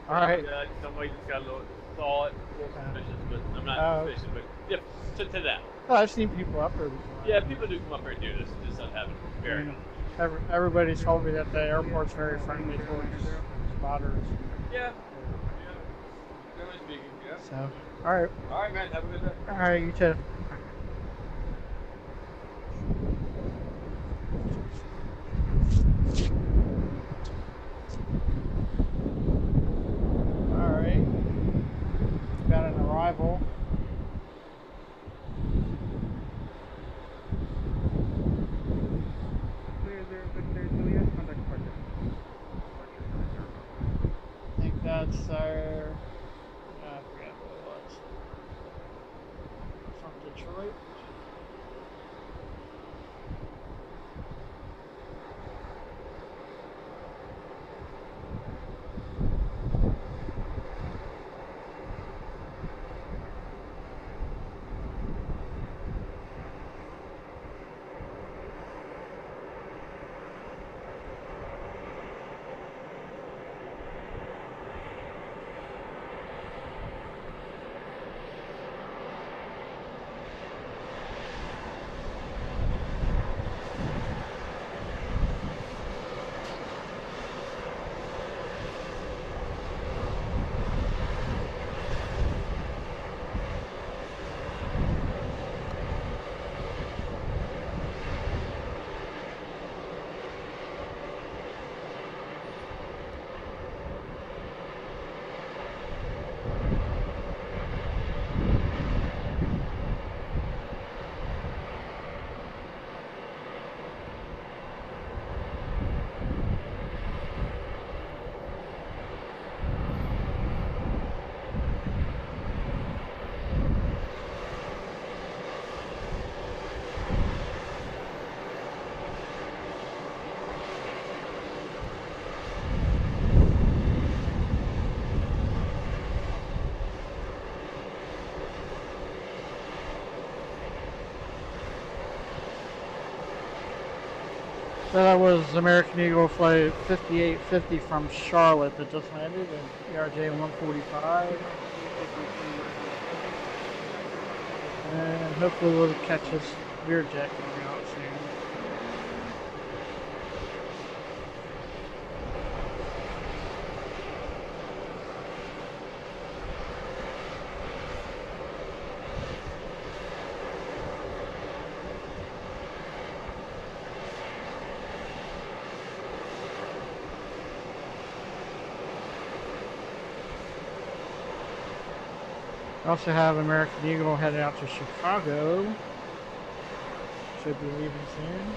All right. Yeah, somebody just got a little thought, a little suspicious, but I'm not suspicious, but yeah, to that. Oh, I've seen people up there before. Yeah, people do come up here and do this. It just doesn't happen very often. Everybody's told me that the airport's very friendly towards spotters. Yeah. Generally speaking, yeah. So, all right. All right, man. Have a good day. All right, you too. All right. Got an arrival. Clear 0, Victor, Julia, contact departure. I think that's our. I forget what it was. From That was American Eagle Flight 5850 from Charlotte that just landed in ERJ 145. And hopefully we'll catch his Learjet coming out soon. We also have American Eagle heading out to Chicago. Should be leaving soon.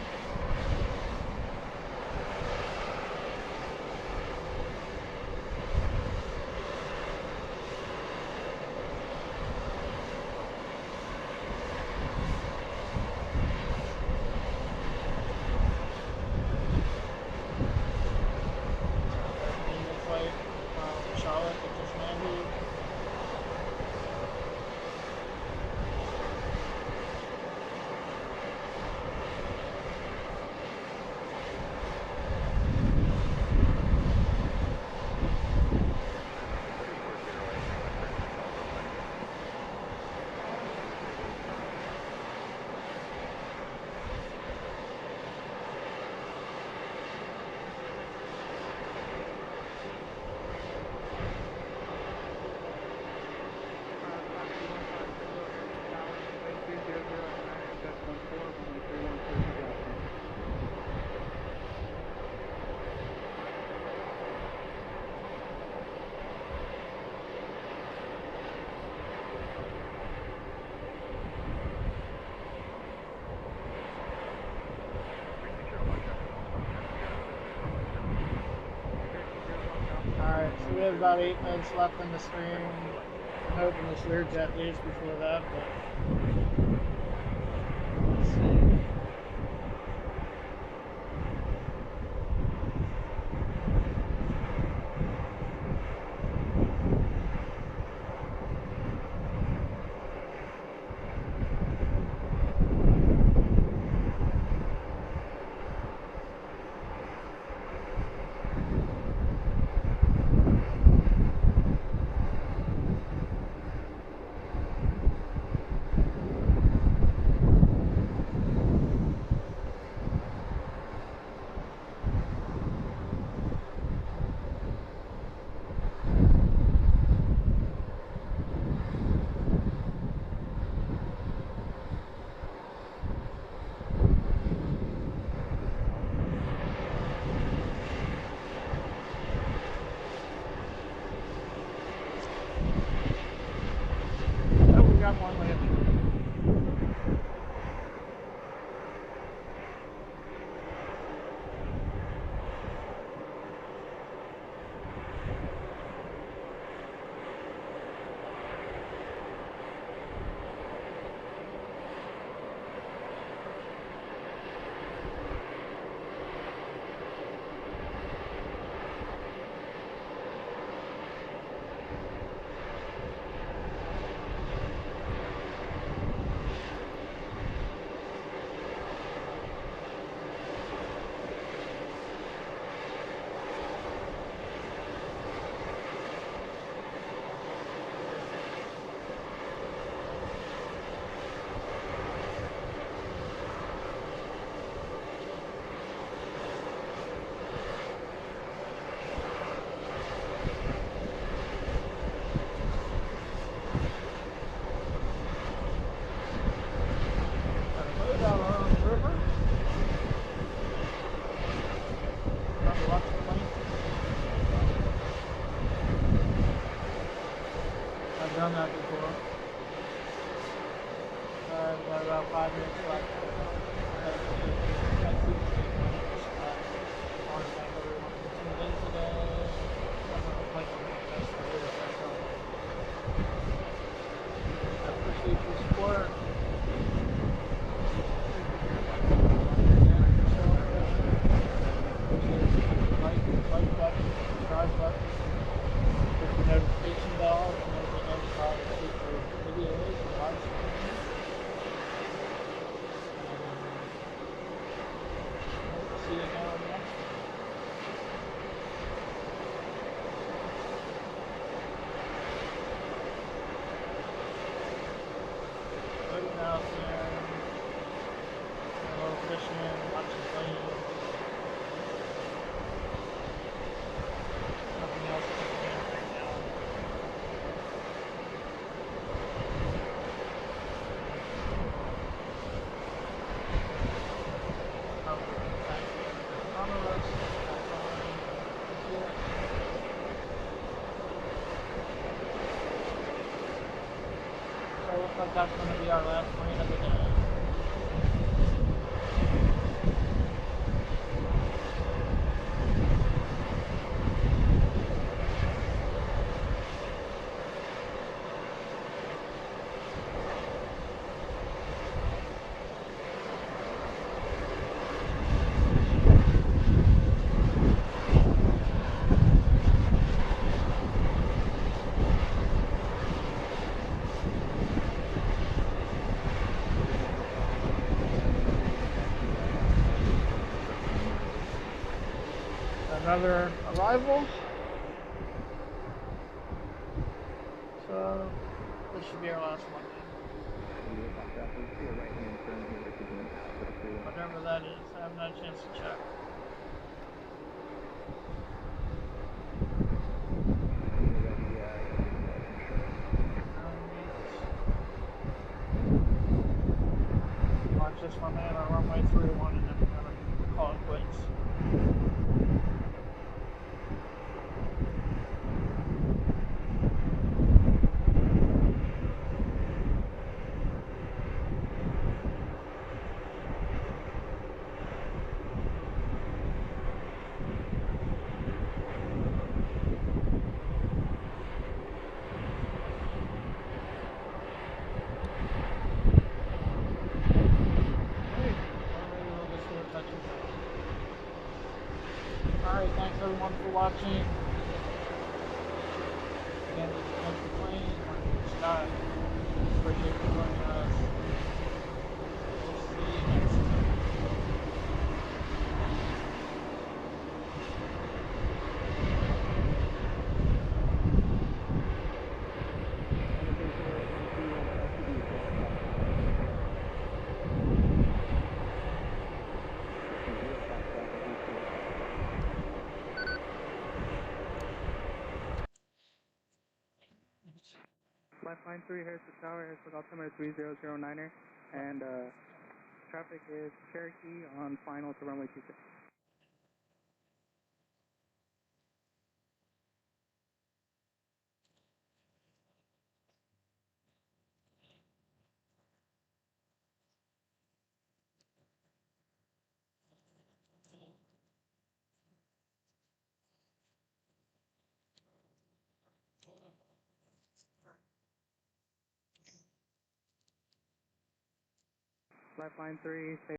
Flight from Charlotte that just landed. Alright, so we have about 8 minutes left in the stream. I'm hoping this Learjet leaves before that, but let's see. One landing. Done that before. I've got about 5 minutes left. I appreciate your support. position, watching planes. Nothing else to do right now. So it looks like that's going to be our last plane of the day. Another arrival. So this should be our last one. Whatever that is, I haven't had a chance to check. Watch this one man on runway 31 and then we're gonna call it quits. Alright, thanks everyone for watching. Again, this is Mr. Plane, Scott. Appreciate you joining us. We'll see you next time. Lifeline 3, Harrisburg Tower, Harrisburg altimeter 3009er, and traffic is Cherokee on final to runway 26. Lifeline 3,